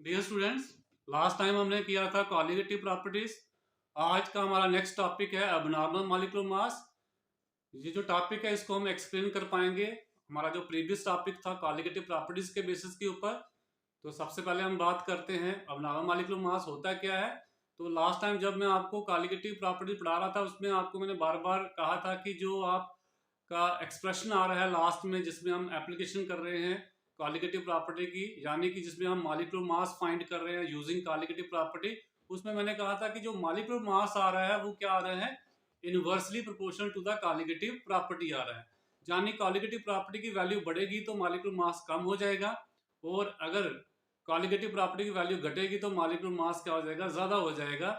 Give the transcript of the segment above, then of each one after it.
Dear students, last time हमने किया था कॉलिगेटिव प्रॉपर्टीज। आज का हमारा नेक्स्ट टॉपिक है अबनॉर्मल मॉलिक्यूलर मास। ये जो टॉपिक है इसको हम एक्सप्लेन कर पाएंगे। हमारा जो प्रीवियस टॉपिक था कॉलिगेटिव प्रॉपर्टीज के बेसिस के ऊपर। तो सबसे पहले हम बात करते हैं अबनॉर्मल मॉलिक्यूलर मास होता क्या है। तो लास्ट टाइम जब मैं आपको कॉलिगेटिव प्रॉपर्टी पढ़ा रहा था उसमें आपको मैंने बार बार कहा था कि जो आपका एक्सप्रेशन आ रहा है लास्ट में जिसमें हम एप्लीकेशन कर रहे हैं कॉलिगेटिव प्रॉपर्टी की, यानी कि जिसमें हम मॉलिक्यूलर मास फाइंड कर रहे हैं यूजिंग कॉलिगेटिव प्रॉपर्टी, उसमें मैंने कहा था कि जो मॉलिक्यूलर मास आ रहा है वो क्या आ रहा है, inversely proportional to the colligative property आ रहा है। यानी कॉलिगेटिव प्रॉपर्टी की वैल्यू बढ़ेगी तो मॉलिक्यूलर मास कम हो जाएगा, और अगर कॉलिगेटिव प्रॉपर्टी की वैल्यू घटेगी तो मॉलिक्यूलर मास क्या हो जाएगा, ज्यादा हो जाएगा।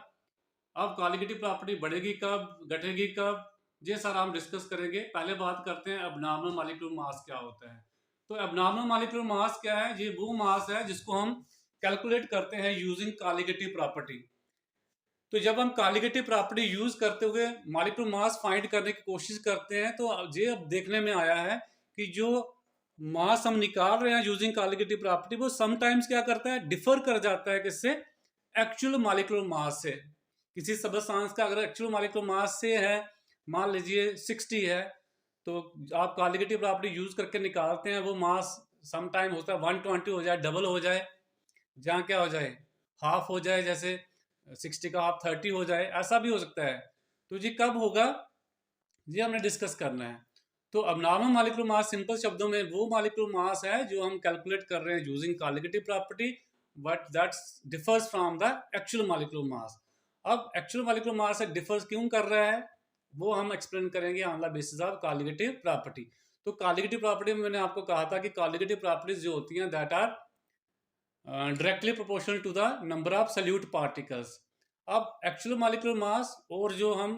अब कॉलिगेटिव प्रॉपर्टी बढ़ेगी कब, घटेगी कब, ये सारा हम डिस्कस करेंगे। पहले बात करते हैं अबनॉर्मल मॉलिक्यूलर मास क्या होता है। तो एबनॉर्मल मॉलिक्यूलर मास क्या है, ये वो मास है जिसको हम कैलकुलेट करते हैं यूजिंग कॉलिगेटिव प्रॉपर्टी। तो जब हम कॉलिगेटिव प्रॉपर्टी यूज करते हुए मॉलिक्यूलर मास फाइंड करने की कोशिश करते हैं तो ये अब देखने में आया है कि जो मास हम निकाल रहे हैं यूजिंग कॉलिगेटिव प्रॉपर्टी वो समटाइम्स क्या करता है, डिफर कर जाता है किससे, एक्चुअल मॉलिक्यूलर मास से। किसी सब्सटेंस का अगर एक्चुअल मॉलिक्यूलर मास से है, मान लीजिए 60 है, तो आप कॉलिगेटिव प्रॉपर्टी यूज करके निकालते हैं वो मास समटाइम होता है 120 हो जाए, डबल हो जाए, जहाँ क्या हो जाए, हाफ हो जाए, जैसे 60 का हाफ 30 हो जाए, ऐसा भी हो सकता है। तो ये कब होगा, ये हमने डिस्कस करना है। तो अबनॉर्मल मॉलिक्यूलर मास सिंपल शब्दों में वो मॉलिक्यूलर मास है जो हम कैलकुलेट कर रहे हैं using colligative property, but that differs from the actual molecular मास। अब एक्चुअल मॉलिक्यूलर मास से डिफर्स क्यों कर रहा है वो हम एक्सप्लेन करेंगे on the basis of colligative property. तो कॉलिगेटिव प्रॉपर्टी में मैंने आपको कहा था कि कॉलिगेटिव प्रॉपर्टीज जो होती हैं that are directly proportional to the number of solute particles. अब एक्चुअल मॉलिक्यूलर मास और जो हम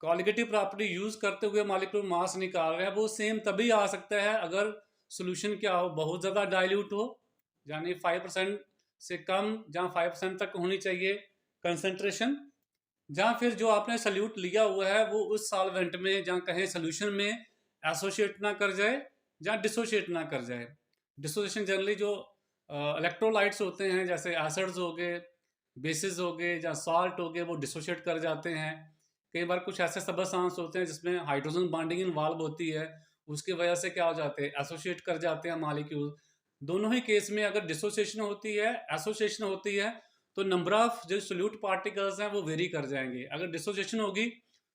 कॉलिगेटिव प्रॉपर्टी यूज करते हुए मॉलिक्यूलर मास निकाल रहे हैं वो सेम तभी आ सकता है अगर सोल्यूशन क्या हो, बहुत ज़्यादा डाइल्यूट हो, यानी 5% से कम, जहाँ 5% तक होनी चाहिए कंसंट्रेशन, जहाँ फिर जो आपने सल्यूट लिया हुआ है वो उस सॉल्वेंट में, जहाँ कहें सोल्यूशन में एसोसिएट ना कर जाए, जहाँ डिसोशिएट ना कर जाए। डिसोसिएशन जनरली जो इलेक्ट्रोलाइट्स होते हैं जैसे एसिड्स हो गए, बेसिस हो गए, या सॉल्ट हो गए, वो डिसोशिएट कर जाते हैं। कई बार कुछ ऐसे सब्सटेंस होते हैं जिसमें हाइड्रोजन बॉन्डिंग इन्वॉल्व होती है, उसकी वजह से क्या हो जाते हैं, एसोसिएट कर जाते हैं मॉलिक्यूल। दोनों ही केस में अगर डिसोसिएशन होती है, एसोसिएशन होती है, तो नंबर ऑफ जो सोल्यूट पार्टिकल्स हैं वो वेरी कर जाएंगे। अगर डिसोसिएशन होगी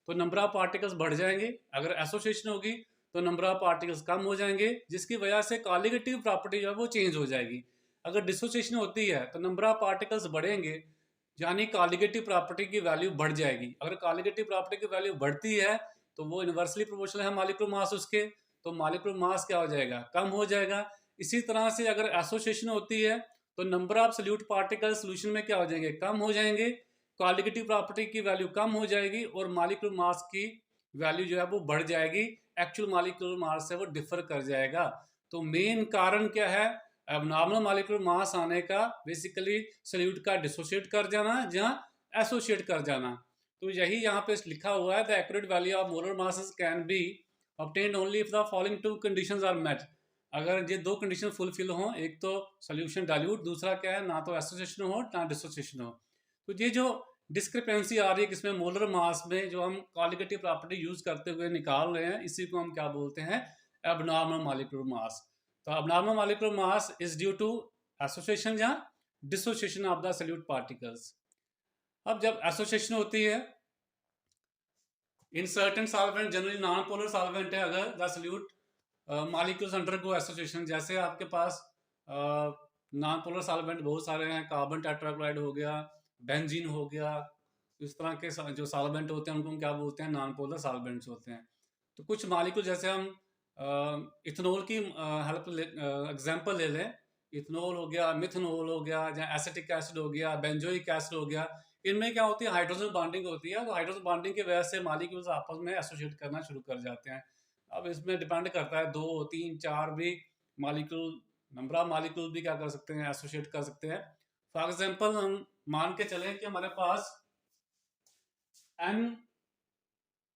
तो नंबर ऑफ पार्टिकल्स बढ़ जाएंगे, अगर एसोसिएशन होगी तो नंबर ऑफ पार्टिकल्स कम हो जाएंगे, जिसकी वजह से कॉलिगेटिव प्रॉपर्टी जो है वो चेंज हो जाएगी। अगर डिसोसिएशन होती है तो नंबर ऑफ पार्टिकल्स बढ़ेंगे, यानी कॉलिगेटिव प्रॉपर्टी की वैल्यू बढ़ जाएगी। अगर कॉलिगेटिव प्रॉपर्टी की वैल्यू बढ़ती है तो वो इनवर्सली प्रोपोर्शनल है मॉलिक्यूलर मास उसके, तो मॉलिक्यूलर मास क्या हो जाएगा, कम हो जाएगा। इसी तरह से अगर एसोसिएशन होती है तो number of solute particles solution में क्या हो जाएंगे, कम हो जाएंगे, कॉलिगेटिव प्रॉपर्टी की वैल्यू कम हो जाएगी और मॉलिक्यूलर मास की वैल्यू जो है वो बढ़ जाएगी, एक्चुअल मॉलिक्यूलर मास से वो डिफर कर जाएगा। तो मेन कारण क्या है एबनॉर्मल मॉलिक्यूलर मास आने का, बेसिकली सल्यूट का डिसोशिएट कर जाना, जहाँ एसोशिएट कर जाना। तो यही यहाँ पे लिखा हुआ है, the accurate value of molar masses can be obtained only if the following two conditions are met. अगर ये दो कंडीशन फुलफिल हो, एक तो सोल्यूशन डाइल्यूट, दूसरा क्या है, ना तो एसोसिएशन हो ना डिसोसिएशन हो। तो ये जो डिस्क्रिपेंसी आ रही है किसमें, मोलर मास में, जो हम कॉलिगेटिव प्रॉपर्टी यूज करते हुए निकाल रहे हैं, इसी को हम क्या बोलते हैं, एबनॉर्मल मॉलिक्यूलर मास। तो abnormal molecular mass is due to association या dissociation of the solute particles. अब जब एसोसिएशन होती है in certain solvent, generally non polar solvent है, अगर the solute molecules undergo association, जैसे आपके पास नॉन पोलर सॉल्वेंट बहुत सारे हैं, कार्बन टेट्राक्लोराइड हो गया, बेंजीन हो गया, इस तरह के जो सॉल्वेंट होते हैं उनको हम क्या बोलते हैं, नॉन पोलर सॉल्वेंट्स होते हैं। तो कुछ मॉलिक्यूल जैसे हम इथेनॉल की हेल्प एग्जांपल ले लें, इथेनॉल हो गया, मिथेनॉल हो गया, या एसिटिक एसिड हो गया, बेंजोइक एसिड हो गया, इनमें क्या होती है, हाइड्रोजन बॉन्डिंग होती है। तो हाइड्रोजन बॉन्डिंग की वजह से मॉलिक्यूल्स आपस में एसोसिएट करना शुरू कर जाते हैं। अब इसमें डिपेंड करता है, 2 3 4 भी मॉलिक्यूल, नंबर ऑफ मॉलिक्यूल भी क्या कर सकते हैं, एसोसिएट कर सकते हैं। फॉर एग्जांपल हम मान के चलें कि हमारे पास n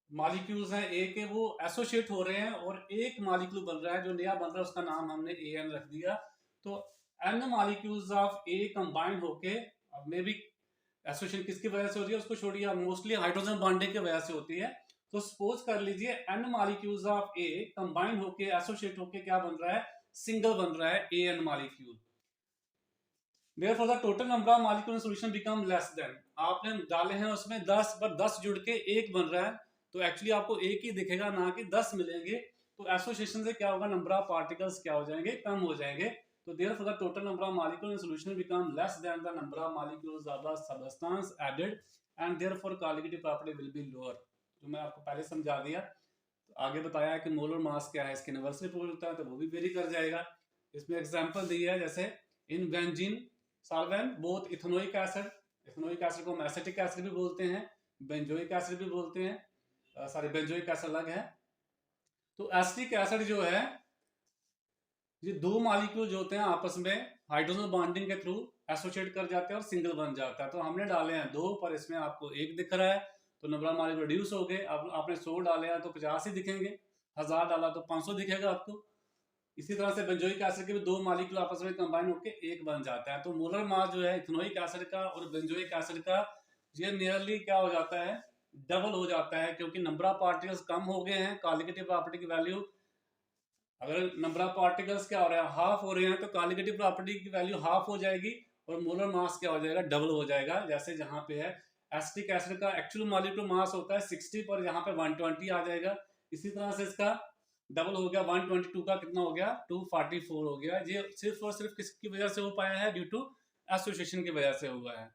मॉलिक्यूल्स हैं, ए के, वो एसोसिएट हो रहे हैं और एक मॉलिक्यूल बन रहा है जो नया बन रहा है, उसका नाम हमने AN रख दिया। तो n molecules of A combined होके, अब मे बी एसोसिएशन किसकी वजह से होती है उसको छोड़िए, मोस्टली हाइड्रोजन बॉन्डिंग की वजह से होती है। तो सपोज कर लीजिए n molecules of A combined होके एसोसिएट होके क्या बन रहा है, सिंगल बन रहा है an molecule. Therefore the total number of molecule in solution become less than, आपने डाले हैं उसमें 10 पर 10 जुड़ के एक बन रहा है, तो एक्चुअली आपको एक ही दिखेगा ना कि 10 मिलेंगे। तो एसोसिएशन से क्या होगा, नंबर ऑफ पार्टिकल्स क्या हो जाएंगे, कम हो जाएंगे। तो therefore the total number of molecule in solution become less than the number of molecules of the substance added and therefore colligative property will be lower। जो मैं आपको पहले समझा दिया। तो आगे बताया है कि मोलर मास क्या है, इसके इनवर्सली प्रोपोर्शनल होता है, तो वो भी वेरी कर जाएगा। इसमें एग्जांपल दी है, जैसे in benzene solvent both ethanoic acid को हम एसिटिक एसिड भी बोलते हैं, बेंजोइक एसिड भी बोलते हैं, सॉरी बेंजोइक एसिड अलग है। तो एसिटिक एसिड जो है, ये दो मॉलिक्यूल जो होते हैं आपस में हाइड्रोजन बॉन्डिंग के थ्रू एसोसिएट कर जाते हैं और सिंगल बन जाता है। तो हमने डाले हैं 2 पर इसमें आपको 1 दिख रहा है, तो नंबर ऑफ मॉलिक्यूल रिड्यूस हो गए। अब आपने 100 डाले हैं तो 50 ही दिखेंगे, 1000 डाला तो 500 दिखेगा आपको। इसी तरह से बेंजोइक एसिड के भी 2 मॉलिक्यूल आपस में कंबाइन होकर 1 बन जाता है। तो मोलर मास जो है इथेनोइक एसिड का और बेंजोइक एसिड का, ये नियरली क्या हो जाता है, डबल हो जाता है, क्योंकि नंबर ऑफ पार्टिकल्स कम हो गए हैं। कॉलिगेटिव प्रॉपर्टी की वैल्यू, अगर नंबर ऑफ पार्टिकल्स क्या हो रहा है, हाफ हो रहे हैं, तो कॉलिगेटिव प्रॉपर्टी की वैल्यू हाफ हो जाएगी और मोलर मास क्या हो जाएगा, डबल हो जाएगा। जैसे जहां पे है एसिटिक एसिड का एक्चुअल मॉलिक्यूलर मास होता है 60 पर, यहाँ पे 120 आ जाएगा। इसी तरह से इसका डबल हो गया, 122 का कितना हो गया, 244 हो गया। ये सिर्फ और सिर्फ किसकी वजह से हो पाया है, ड्यू टू एसोसिएशन की वजह से हुआ है।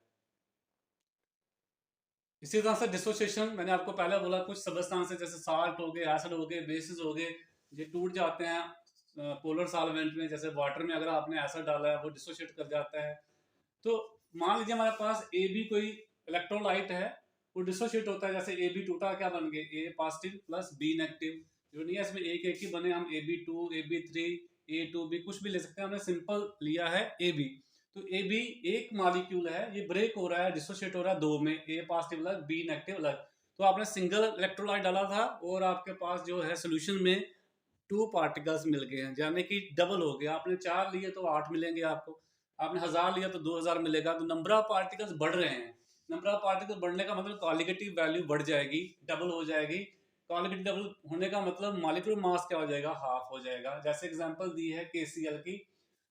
इसी तरह से डिसोसिएशन, मैंने आपको पहले बोला कुछ सबस्टांसेस जैसे साल्ट हो गए, एसिड हो गए, बेसिस हो गए, ये टूट जाते हैं पोलर सॉल्वेंट में। जैसे वाटर में अगर आपने एसिड डाला है वो डिसोसिएट कर जाता है। तो मान लीजिए हमारे पास ए बी कोई इलेक्ट्रोलाइट है, वो डिसोसिएट होता है। जैसे ए बी टूटा, क्या बन गए, A positive plus B negative. जो नहीं है इसमें एक एक ही बने, हम A B two, A B three, A two B कुछ भी ले सकते हैं, हमने सिंपल लिया है ए बी। तो ए बी एक मॉलिक्यूल है, ये ब्रेक हो रहा है, डिसोसिएट हो रहा है 2 में, ए पॉजिटिव अलग बी नेगेटिव अलग। तो आपने सिंगल इलेक्ट्रोलाइट डाला था और आपके पास जो है सोल्यूशन में 2 पार्टिकल्स मिल गए हैं, यानी कि डबल हो गया। आपने 4 लिए तो 8 मिलेंगे आपको, आपने 1000 लिया तो 2000 मिलेगा। तो नंबर ऑफ पार्टिकल्स बढ़ रहे हैं। नंबर ऑफ पार्टिकल बढ़ने का मतलब कॉलिगेटिव वैल्यू बढ़ जाएगी, डबल हो जाएगी। कॉलिगेटिव डबल होने का मतलब मॉलिक्यूलर मास क्या हो जाएगा, हाफ हो जाएगा। जैसे एग्जांपल दी है KCl की,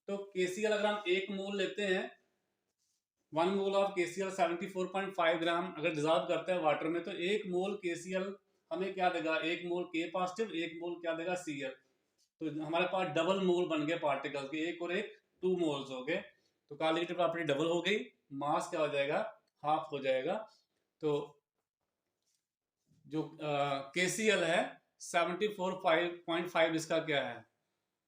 तो KCl अगर हम 1 मोल लेते हैं, 1 मोल ऑफ KCl 74.5 ग्राम अगर डिजॉल्व करते हैं वाटर में, तो 1 मोल KCl हमें क्या देगा, 1 मोल K पॉजिटिव, 1 मोल क्या देगा, Cl। तो हमारे पास डबल मोल बन गए पार्टिकल के, एक और एक 2 मोल्स हो गए। तो कॉलिगेटिव प्रॉपर्टी डबल हो गई, मास क्या हो जाएगा, हाफ हो जाएगा। तो जो KCl है 74.5 इसका क्या है,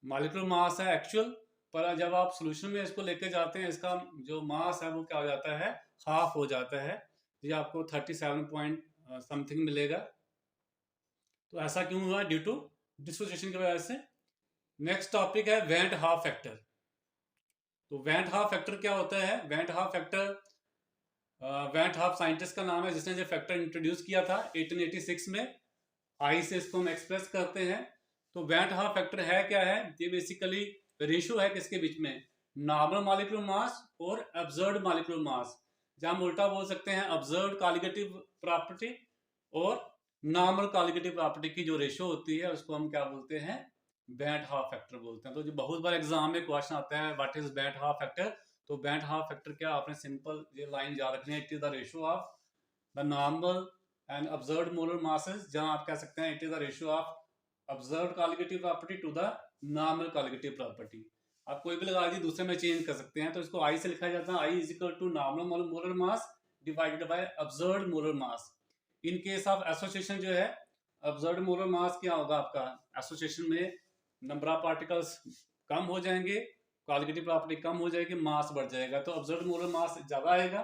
मॉलिक्यूलर मास है एक्चुअल, पर जब आप सोल्यूशन में इसको लेके जाते हैं, इसका जो मास है वो क्या हो जाता है, हाफ हो जाता है। ये आपको 37 पॉइंट समथिंग मिलेगा। तो ऐसा क्यों हुआ, ड्यू टू डिसोसिएशन की वजह से। नेक्स्ट टॉपिक है वेंट हाफ फैक्टर। तो वेंट हाफ फैक्टर क्या होता है, went Hoff factor, went half scientist का नाम है जिसने जो फैक्टर इंट्रोड्यूस किया था 1886 में। आई से इसको हम एक्सप्रेस करते हैं। तो वेंट हाफ फैक्टर है क्या है, ये बेसिकली रेशियो है किसके बीच में, नॉर्मल मॉलिक्यूलर मास और ऑब्जर्व्ड मॉलिक्यूलर मास। जहां हम उल्टा बोल सकते हैं, ऑब्जर्व्ड कॉलिगेटिव प्रॉपर्टी और नॉर्मल कॉलिगेटिव प्रॉपर्टी की जो रेशियो होती है उसको हम क्या बोलते हैं, वेंट हाफ फैक्टर बोलते हैं। तो जो बहुत बार एग्जाम में क्वेश्चन आता है what is van't Hoff factor, तो वेंट हाफ फैक्टर क्या, आपने सिंपल ये लाइन याद रखनी है, it is the ratio of the normal and observed molar masses. जहां आप कह सकते हैं it is the ratio of observed colligative property to the normal colligative property. आप कोई भी लगा दी, दूसरे में चेंज कर सकते हैं। तो इसको आई से लिखा जाता है, i is equal to normal molar mass divided by observed molar mass. In case of association जो है, ऑब्जर्व्ड मोलर मास क्या होगा आपका, एसोसिएशन में नंबर ऑफ पार्टिकल्स कम हो जाएंगे, कॉलिगेटिव प्रॉपर्टी कम हो जाएगी, मास बढ़ जाएगा। तो ऑब्जर्व्ड मोलर मास ज्यादा आएगा,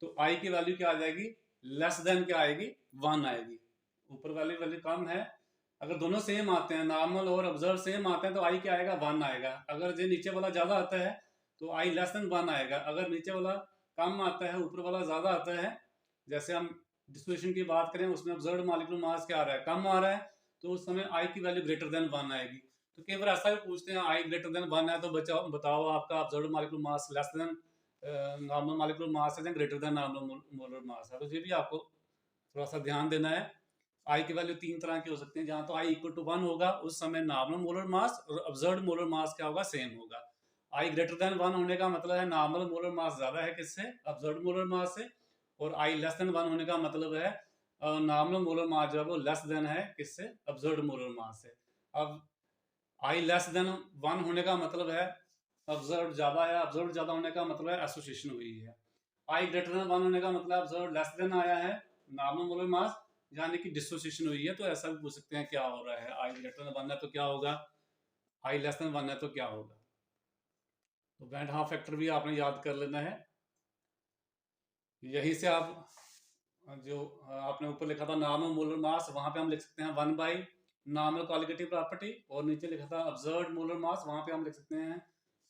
तो आई की वैल्यू क्या आ जाएगी, लेस देन क्या आएगी, 1 आएगी। ऊपर वाली वैल्यू कम है, अगर दोनों सेम आते हैं, नॉर्मल और ऑब्जर्व सेम आते हैं, तो आई क्या आएगा, 1 आएगा। अगर जो नीचे वाला ज्यादा आता है तो आई लेस देन 1 आएगा। अगर नीचे वाला कम आता है, ऊपर वाला ज्यादा आता है, जैसे हम डिस्ट्रीब्यूशन की बात करें उसमें ऑब्जर्व्ड मॉलिक्यूलर मास क्या आ रहा है, कम आ रहा है, तो उस समय आई की वैल्यू ग्रेटर देन 1 आएगी। तो कई बार ऐसा भी पूछते हैं आई ग्रेटर देन 1 है तो बताओ आपका observed molecular mass less than normal molecular mass है या ग्रेटर देन नॉर्मल मोलर मास है। तो ये भी आपको थोड़ा सा ध्यान देना है। आई की वैल्यू 3 तरह की हो सकती है, जहां तो आई इक्वल टू 1 होगा उस समय नॉर्मल मोलर मास और ऑब्जर्व्ड मोलर मास क्या होगा, सेम होगा। आई ग्रेटर देन 1 होने का मतलब है नॉर्मल मोलर मास ज्यादा है किससे, ऑब्जर्व्ड मोलर मास से। और आई लेस देन 1 होने का मतलब है नॉर्मल मोलर मास जो है वो लेस देन है किससे, ऑब्जर्व्ड मोलर मास से। अब आई लेस देन 1 होने का मतलब है ऑब्जर्व ज्यादा है, ऑब्जर्व ज्यादा होने का मतलब है एसोसिएशन हुई है। आई ग्रेटर देन 1 होने का मतलब ऑब्जर्व लेस देन आया है नॉर्मल मोलर मास, यानी कि डिसोसिएशन हुई है। तो ऐसा भी पूछ सकते हैं क्या हो रहा है, आई ग्रेटर देन 1 है तो क्या होगा, आई लेस देन 1 है तो क्या होगा। तो बैंड हाफ फैक्टर भी आपने याद कर लेना है। यही से आप जो आपने ऊपर लिखा था नॉर्मल मोलर मास, वहां पे हम लिख सकते हैं 1 बाई नॉर्मल कॉलिगेटिव प्रॉपर्टी, और नीचे लिखा था ऑब्जर्व्ड मोलर मास, वहां पे हम लिख सकते हैं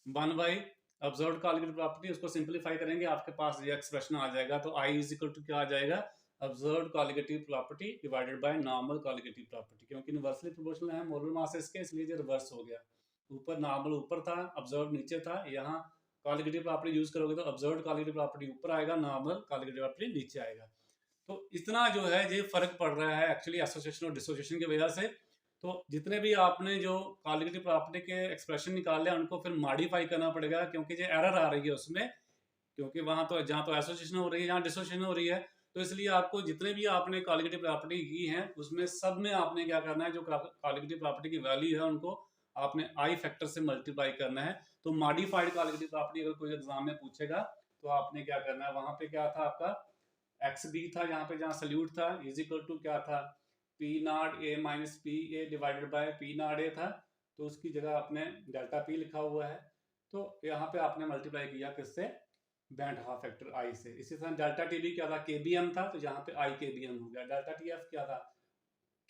1 बाई ऑब्जर्व्ड कॉलिगेटिव प्रॉपर्टी। उसको सिंपलीफाई करेंगे आपके पास ये एक्सप्रेशन आ जाएगा। तो आई इज इक्वल टू क्या आ जाएगा, observed colligative property divided by normal colligative property. क्योंकि इनवर्सली प्रोपोर्शनल है मोलर मासेस के, इसलिए ये रिवर्स हो गया। ऊपर नॉर्मल ऊपर था, ऑब्जर्व्ड नीचे था। यहाँ कॉलिगेटिव प्रॉपर्टी यूज करोगे तो ऑब्जर्व्ड कॉलिगेटिव प्रॉपर्टी ऊपर आएगा, नॉर्मल कॉलिगेटिव प्रॉपर्टी नीचे आएगा। तो इतना जो है ये फर्क पड़ रहा है एक्चुअली एसोसिएशन और डिसोसिएशन की वजह से। तो जितने भी आपने जो कॉलिगेटिव प्रॉपर्टी के एक्सप्रेशन निकाले उनको फिर मॉडिफाई करना पड़ेगा, क्योंकि ये एरर आ रही है उसमें, क्योंकि वहां तो जहाँ तो एसोसिएशन हो रही है, जहाँ डिसोसिएशन हो रही है। तो इसलिए आपको जितने भी आपने कॉलिगेटिव प्रॉपर्टी की है उसमें सब में आपने क्या करना है, जो कॉलिगेटिव प्रॉपर्टी की वैल्यू है उनको आपने आई फैक्टर से मल्टीप्लाई करना है। तो मॉडिफाइड कॉलिगेटिव प्रॉपर्टी अगर कोई एग्जाम में पूछेगा तो आपने क्या करना है, वहां पे क्या था आपका एक्स बी था, यहाँ पे जहाँ सल्यूट था, इज इक्वल टू क्या था, P not a minus P A divided by P not a था। तो उसकी जगह आपने डेल्टा पी लिखा हुआ है। तो यहाँ पे आपने मल्टीप्लाई किया किससे, बैंड हाफ फैक्टर आई से। इसी तरह डेल्टा टी भी क्या था, के बी एम था, तो यहाँ पे आई के बी एम हो गया। डेल्टा टी एफ क्या था,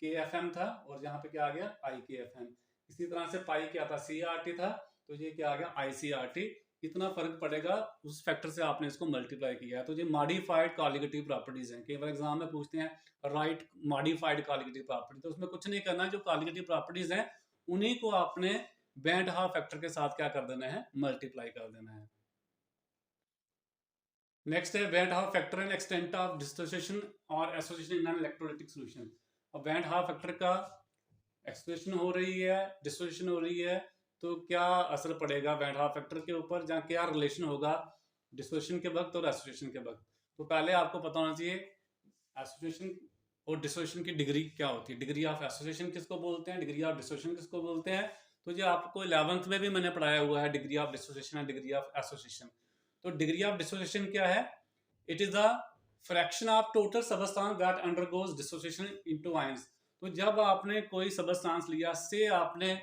के एफ एम था, और यहाँ पे क्या आ गया, आई के एफ एम। इसी तरह से पाई क्या था, सी आर टी था, तो ये क्या आ गया, आई सी आर टी। इतना फर्क पड़ेगा उस फैक्टर से आपने इसको मल्टीप्लाई किया है। तो ये मॉडिफाइड कॉलिगेटिव प्रॉपर्टीज हैं। कई बार एग्जाम में पूछते हैं राइट मॉडिफाइड कॉलिगेटिव प्रॉपर्टी, तो उसमें कुछ नहीं करना, जो कॉलिगेटिव प्रॉपर्टीज हैं उन्हीं को आपने बैंड हाफ फैक्टर के साथ क्या कर देना है, मल्टीप्लाई कर देना है। नेक्स्ट है van't Hoff factor and extent of dissociation और association in an electrolytic solution. और बैंड हाफ फैक्टर का एक्सप्रेशन हो रही है, डिसोसिएशन हो रही है, तो क्या असर पड़ेगा बैंड हाफ फैक्टर के ऊपर, जहाँ क्या रिलेशन होगा डिसोसिएशन के वक्त और एसोसिएशन के वक्त। तो पहले आपको पता होना चाहिए एसोसिएशन और डिसोसिएशन की डिग्री क्या होती है। डिग्री ऑफ एसोसिएशन किसको बोलते हैं, डिग्री ऑफ डिसोसिएशन किसको बोलते हैं। तो ये आपको 11th में भी मैंने पढ़ाया हुआ है, degree of dissociation and degree of association. तो डिग्री ऑफ डिसोसिएशन क्या है, it is the fraction of total substance that undergoes dissociation into ions. तो जब आपने कोई सबस्टेंस लिया, से आपने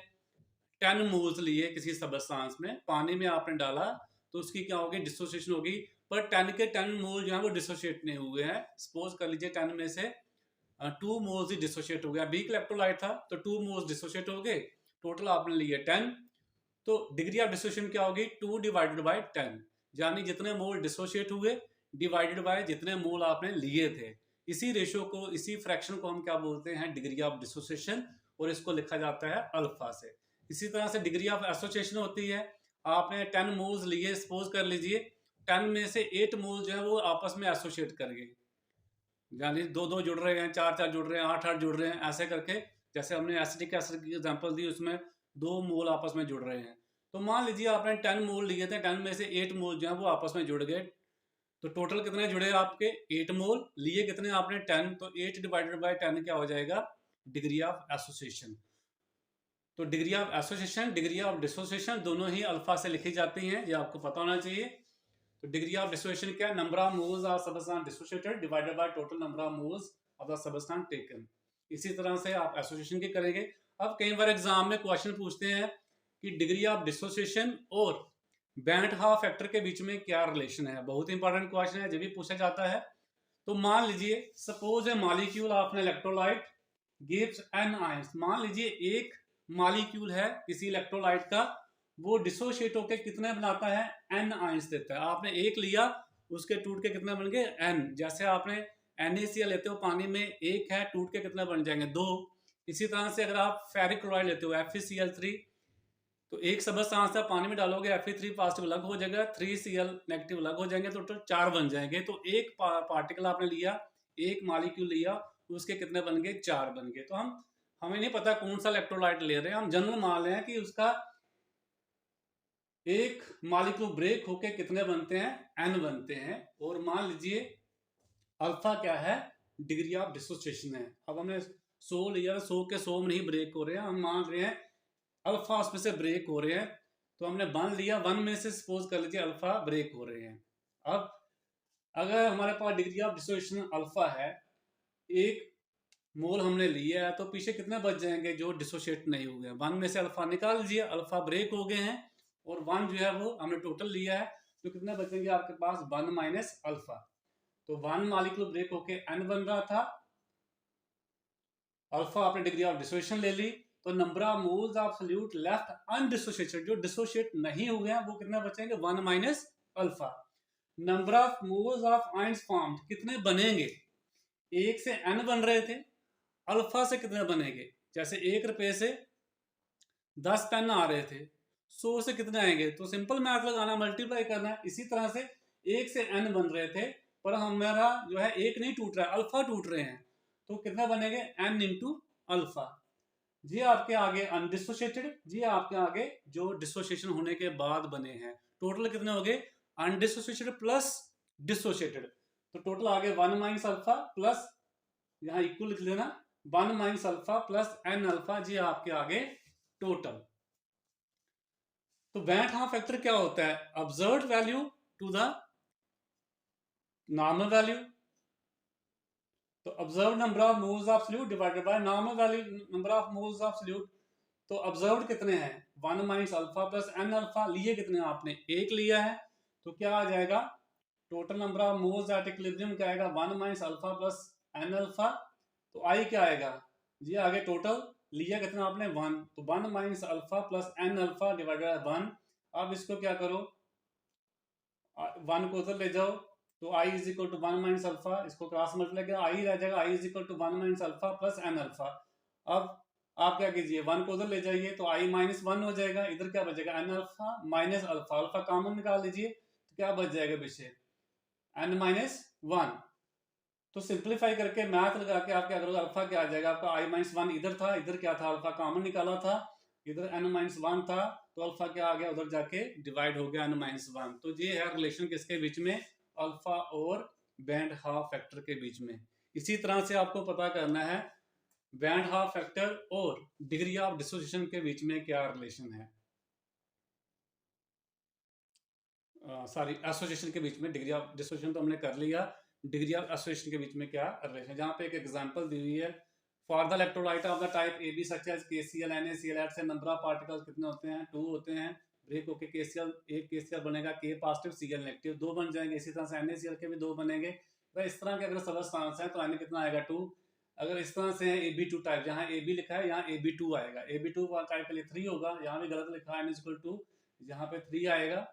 10 मोल्स लिए किसी सबस्टेंस में, पानी में आपने डाला, तो उसकी क्या होगी, डिसोसिएशन होगी। पर 10 के 10 मोल जो है वो डिसोसिएट नहीं हुए हैं। सपोज कर लीजिए 10 में से 2 मोल्स ही डिसोसिएट हो गया। वीक इलेक्ट्रोलाइट था तो 2 मोल्स डिसोसिएट हो गए, टोटल आपने लिए 10। तो डिग्री ऑफ डिसोसिएशन क्या होगी, 2 डिवाइडेड बाय 10, यानी जितने मोल डिसोसिएट हुए डिवाइडेड बाय जितने मोल आपने लिए थे। इसी रेशियो को, इसी फ्रैक्शन को हम क्या बोलते हैं, डिग्री ऑफ डिसोसिएशन, और इसको लिखा जाता है अल्फा से। इसी तरह से डिग्री ऑफ एसोसिएशन होती है, आपने 10 मोल्स लिए, सपोज कर लीजिए 10 में से 8 मोल जो है वो आपस में एसोसिएट कर गए, यानी 2-2 जुड़ रहे हैं, 4-4 जुड़ रहे हैं, 8-8 जुड़ रहे हैं, ऐसे करके। जैसे हमने एसिटिक एसिड की एग्जांपल दी, उसमें 2 मोल आपस में जुड़ रहे हैं। तो मान लीजिए आपने 10 मोल लिए थे, 10 में से 8 मोल जो है वो आपस में जुड़ गए। तो टोटल कितने जुड़े आपके, 8 मोल, लिए कितने आपने 10, तो 8 डिवाइडेड बाय 10 क्या हो जाएगा, डिग्री ऑफ एसोसिएशन। तो degree of association, degree of dissociation दोनों ही अल्फा से लिखी जाती हैं, ये आपको पता होना चाहिए। तो डिग्री ऑफ डिसोसिएशन क्या है, number of moles of substance dissociated divided by total number of moles of the substance taken. इसी तरह से आप एसोसिएशन की करेंगे। अब कई बार एग्जाम में क्वेश्चन पूछते हैं कि डिग्री ऑफ डिसोसिएशन और बैंड हाफ फैक्टर के बीच में क्या रिलेशन है। बहुत इंपॉर्टेंट क्वेश्चन है, जब भी पूछा जाता है। तो मान लीजिए suppose A molecule of an electrolyte gives an ions. मान लीजिए एक मॉलिक्यूल है किसी इलेक्ट्रोलाइट का, वो डिसोशिएट होकर कितने बनाता है, एन आयंस देता है। आपने एक लिया, उसके टूट के कितने बन गए, एन। जैसे आपने NaCl लेते हो पानी में, एक है, टूट के कितने बन जाएंगे, 2। इसी तरह से अगर आप फेरिक क्लोराइड लेते हो FeCl3, तो एक सबस्टांस आप पानी में डालोगे, Fe3 पॉजिटिव अलग हो जाएगा, 3Cl नेगेटिव अलग हो जाएंगे, तो टोटल 4 बन जाएंगे। तो एक पार्टिकल आपने लिया, एक मॉलिक्यूल लिया, उसके कितने बन गए? 4 बन गए। तो हमें नहीं पता कौन सा इलेक्ट्रोलाइट ले रहे हैं, हम जनरल मान रहे हैं कि उसका एक मॉलिक्यूल ब्रेक होके कितने बनते हैं? N बनते हैं। और मान लीजिए अल्फा क्या है? डिग्री ऑफ डिसोसिएशन है। अब हमने 100 लिया, 100 के 100 में नहीं ब्रेक हो रहे हैं, हम मान रहे हैं अल्फा उसमें से ब्रेक हो रहे हैं। तो हमने 1 लिया, 1 में से सपोज कर लीजिए अल्फा ब्रेक हो रहे हैं। अब अगर हमारे पास डिग्री ऑफ डिसोसिएशन अल्फा है, एक मोल हमने लिया है, तो पीछे कितने बच जाएंगे जो डिसोशिएट नहीं हुए हैं? 1 में से अल्फा निकाल लीजिए, अल्फा ब्रेक हो गए हैं, और 1 जो है वो हमने टोटल लिया है, तो कितने बचेंगे आपके पास? 1 माइनस अल्फा। तो 1 मॉलिक्यूल ब्रेक होके N बन रहा था, अल्फा आपने डिग्री ऑफ डिसोसिएशन ले ली, तो number of moles of solute left undissociated, जो डिसोशिएट नहीं हुए हैं, वो कितना बचेंगे? 1 minus alpha. Number of moles of ions formed कितने बनेंगे? 1 से N बन रहे थे, अल्फा से कितने बनेंगे? जैसे 1 रुपए से 10 पेन आ रहे थे, 100 से कितने आएंगे? तो सिंपल मैथ लगाना, मल्टीप्लाई करना है। इसी तरह से 1 से N बन रहे थे, पर हमारा जो है 1 नहीं टूट रहा है, अल्फा टूट रहे हैं, तो कितना बनेंगे? N into alpha. जी आपके आगे अनडिसोशिएटेड, जी आपके आगे जो डिसोशिएशन होने के बाद बने हैं। टोटल कितने हो गए? अनडिसोशिएटेड प्लस डिसोशिएटेड, तो टोटल आगे 1 माइनस अल्फा प्लस, यहाँ इक्वल लिख लेना, 1 minus alpha plus N alpha, जी आपके आगे टोटल। तो वेंट हाफ फैक्टर क्या होता है? Observed value to the normal value. तो observe number of moles of solute divided by normal value number of moles of solute. तो ऑब्जर्व्ड कितने हैं? 1 minus alpha plus N alpha. लिए कितने? आपने 1 लिया है, तो क्या आ जाएगा? Total number of moles at equilibrium क्या आएगा? 1 minus alpha plus N alpha. तो आई क्या आएगा? जी आगे टोटल लिया कितना आपने? 1, तो 1 minus alpha plus N alpha divided by 1। अब इसको क्या करो, 1 को उधर ले जाओ, तो i is equal to 1 minus alpha, इसको क्रॉस मल्टीप्लाई किया, आई रह जाएगा, i is equal to 1 minus alpha plus N alpha. अब आप क्या कीजिए, 1 को उधर ले जाइए, तो आई माइनस 1 हो जाएगा, इधर क्या बचेगा? N alpha minus alpha, alpha common निकाल लीजिए, तो क्या बच जाएगा पीछे? N minus 1। तो सिंप्लीफाई करके मैथ लगा के आप क्या करोगे? अल्फा क्या आ जाएगा आपका? आई माइनस 1 इधर था, इधर क्या था? अल्फा कॉमन निकाला था, इधर N माइनस 1 था, तो अल्फा क्या आ गया? उधर जाके डिवाइड हो गया N माइनस 1। तो ये है रिलेशन किसके बीच में? अल्फा और बैंड हाफ फैक्टर के बीच में। इसी तरह से आपको पता करना है बैंड हाफ फैक्टर और डिग्री ऑफ डिसोसिएशन के बीच में क्या रिलेशन है, सॉरी एसोसिएशन के बीच में। डिग्री ऑफ डिसोसिएशन तो हमने कर लिया, डिग्री ऑफ एसोसिएशन के बीच में क्या रिलेशन। जहाँ पे एक एग्जांपल दी हुई है, for the electrolyte of the type A B such as KCl NaCl et से नंबर ऑफ पार्टिकल्स कितने होते हैं? 2 होते हैं। ब्रेक होके KCl, एक KCl बनेगा, K पॉजिटिव Cl नेगेटिव, 2 बन जाएंगे। इसी तरह से NaCl के भी 2 बनेंगे। तो इस तरह के अगर सबस्टांस है तो N कितना आएगा? 2। अगर इस तरह से है AB2 टाइप, जहाँ AB लिखा है यहाँ AB2 आएगा, AB2 टाइप के लिए 3 होगा, यहाँ भी गलत लिखा है N इक्वल टू, यहाँ पे 3 आएगा,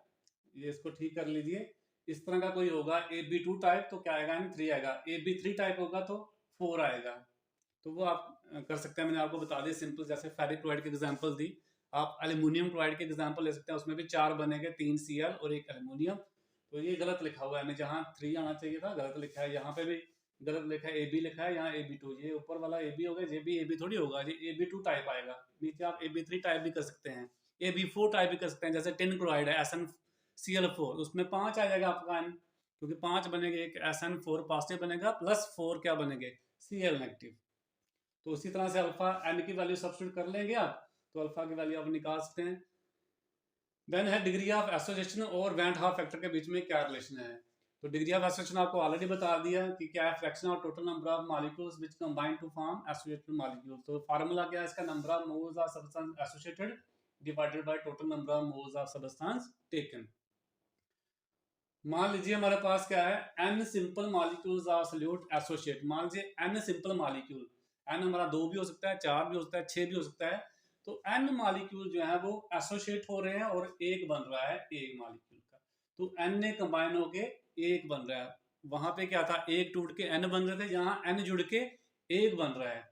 ये इसको ठीक कर लीजिए। इस तरह का कोई होगा AB2 टाइप, तो क्या आएगा? 3 आएगा। AB3 टाइप होगा तो 4 आएगा। तो वो आप कर सकते हैं, मैंने आपको बता दिया सिंपल, जैसे फेरिक क्लोराइड की एग्जांपल दी। आप एल्यूमिनियम क्लोराइड की एग्जांपल ले सकते हैं, उसमें भी 4 बनेंगे, 3 Cl और 1 एल्यूमिनियम। तो ये गलत लिखा हुआ है, जहाँ 3 आना चाहिए था गलत लिखा है, यहाँ पे भी गलत लिखा है, AB लिखा है, यहाँ AB2। ये ऊपर वाला AB होगा, ये भी AB थोड़ी होगा, ये AB2 टाइप आएगा। नीचे आप AB3 टाइप भी कर सकते हैं, AB4 टाइप भी कर सकते हैं। जैसे टिन क्लोराइड है SnCl4, उसमें 5 आ जाएगा आपका N, क्योंकि 5 बनेंगे, एक SN4 पॉजिटिव बनेगा प्लस 4 क्या बनेंगे? Cl negative. तो उसी तरह से अल्फा N की वैल्यू सब्स्टिट्यूट कर लेंगे आप, तो अल्फा की वैल्यू आप निकाल सकते हैं। देन है डिग्री ऑफ एसोसिएशन और बैंड हाफ फैक्टर के बीच में क्या रिलेशन है। तो डिग्री ऑफ एसोसिएशन आपको ऑलरेडी बता दिया कि क्या है, fraction of total number of molecules which combine to form associated molecule. तो फार्मूला क्या है इसका? Number of moles of substance associated divided by total number of moles of substance taken. मान लीजिए हमारे पास क्या है, n simple molecules of solute associate. मान लीजिए n सिंपल मॉलिक्यूल, n हमारा 2 भी हो सकता है, 4 भी हो सकता है, 6 भी हो सकता है। तो n मॉलिक्यूल जो है वो एसोसिएट हो रहे हैं और एक बन रहा है एक मॉलिक्यूल का। तो n ने कंबाइन होके एक बन रहा है। वहां पे क्या था, एक टूट के n बन रहे थे, यहाँ n जुड़ के एक बन रहा है।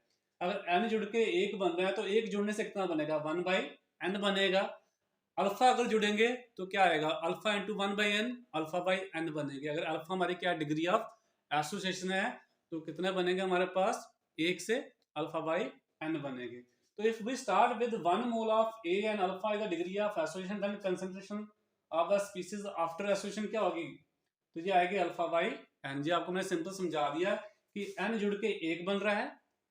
अगर n जुड़ के 1 बन रहा है तो 1 जुड़ने से कितना बनेगा, 1/n बनेगा। अल्फा अगर जुड़ेंगे तो क्या आएगा, alpha into 1/n, alpha by n बनेगी। अगर अल्फा हमारी क्या डिग्री ऑफ एसोसिएशन है तो कितने बनेंगे हमारे पास, 1 से अल्फा बाई n बनेंगे। तो if we start with 1 mole of A and alpha is the degree of association, then concentration of the species after association क्या होगी, तो ये आएगी अल्फा बाई n। जी आपको मैंने सिंपल समझा दिया कि n जुड़ के 1 बन रहा है,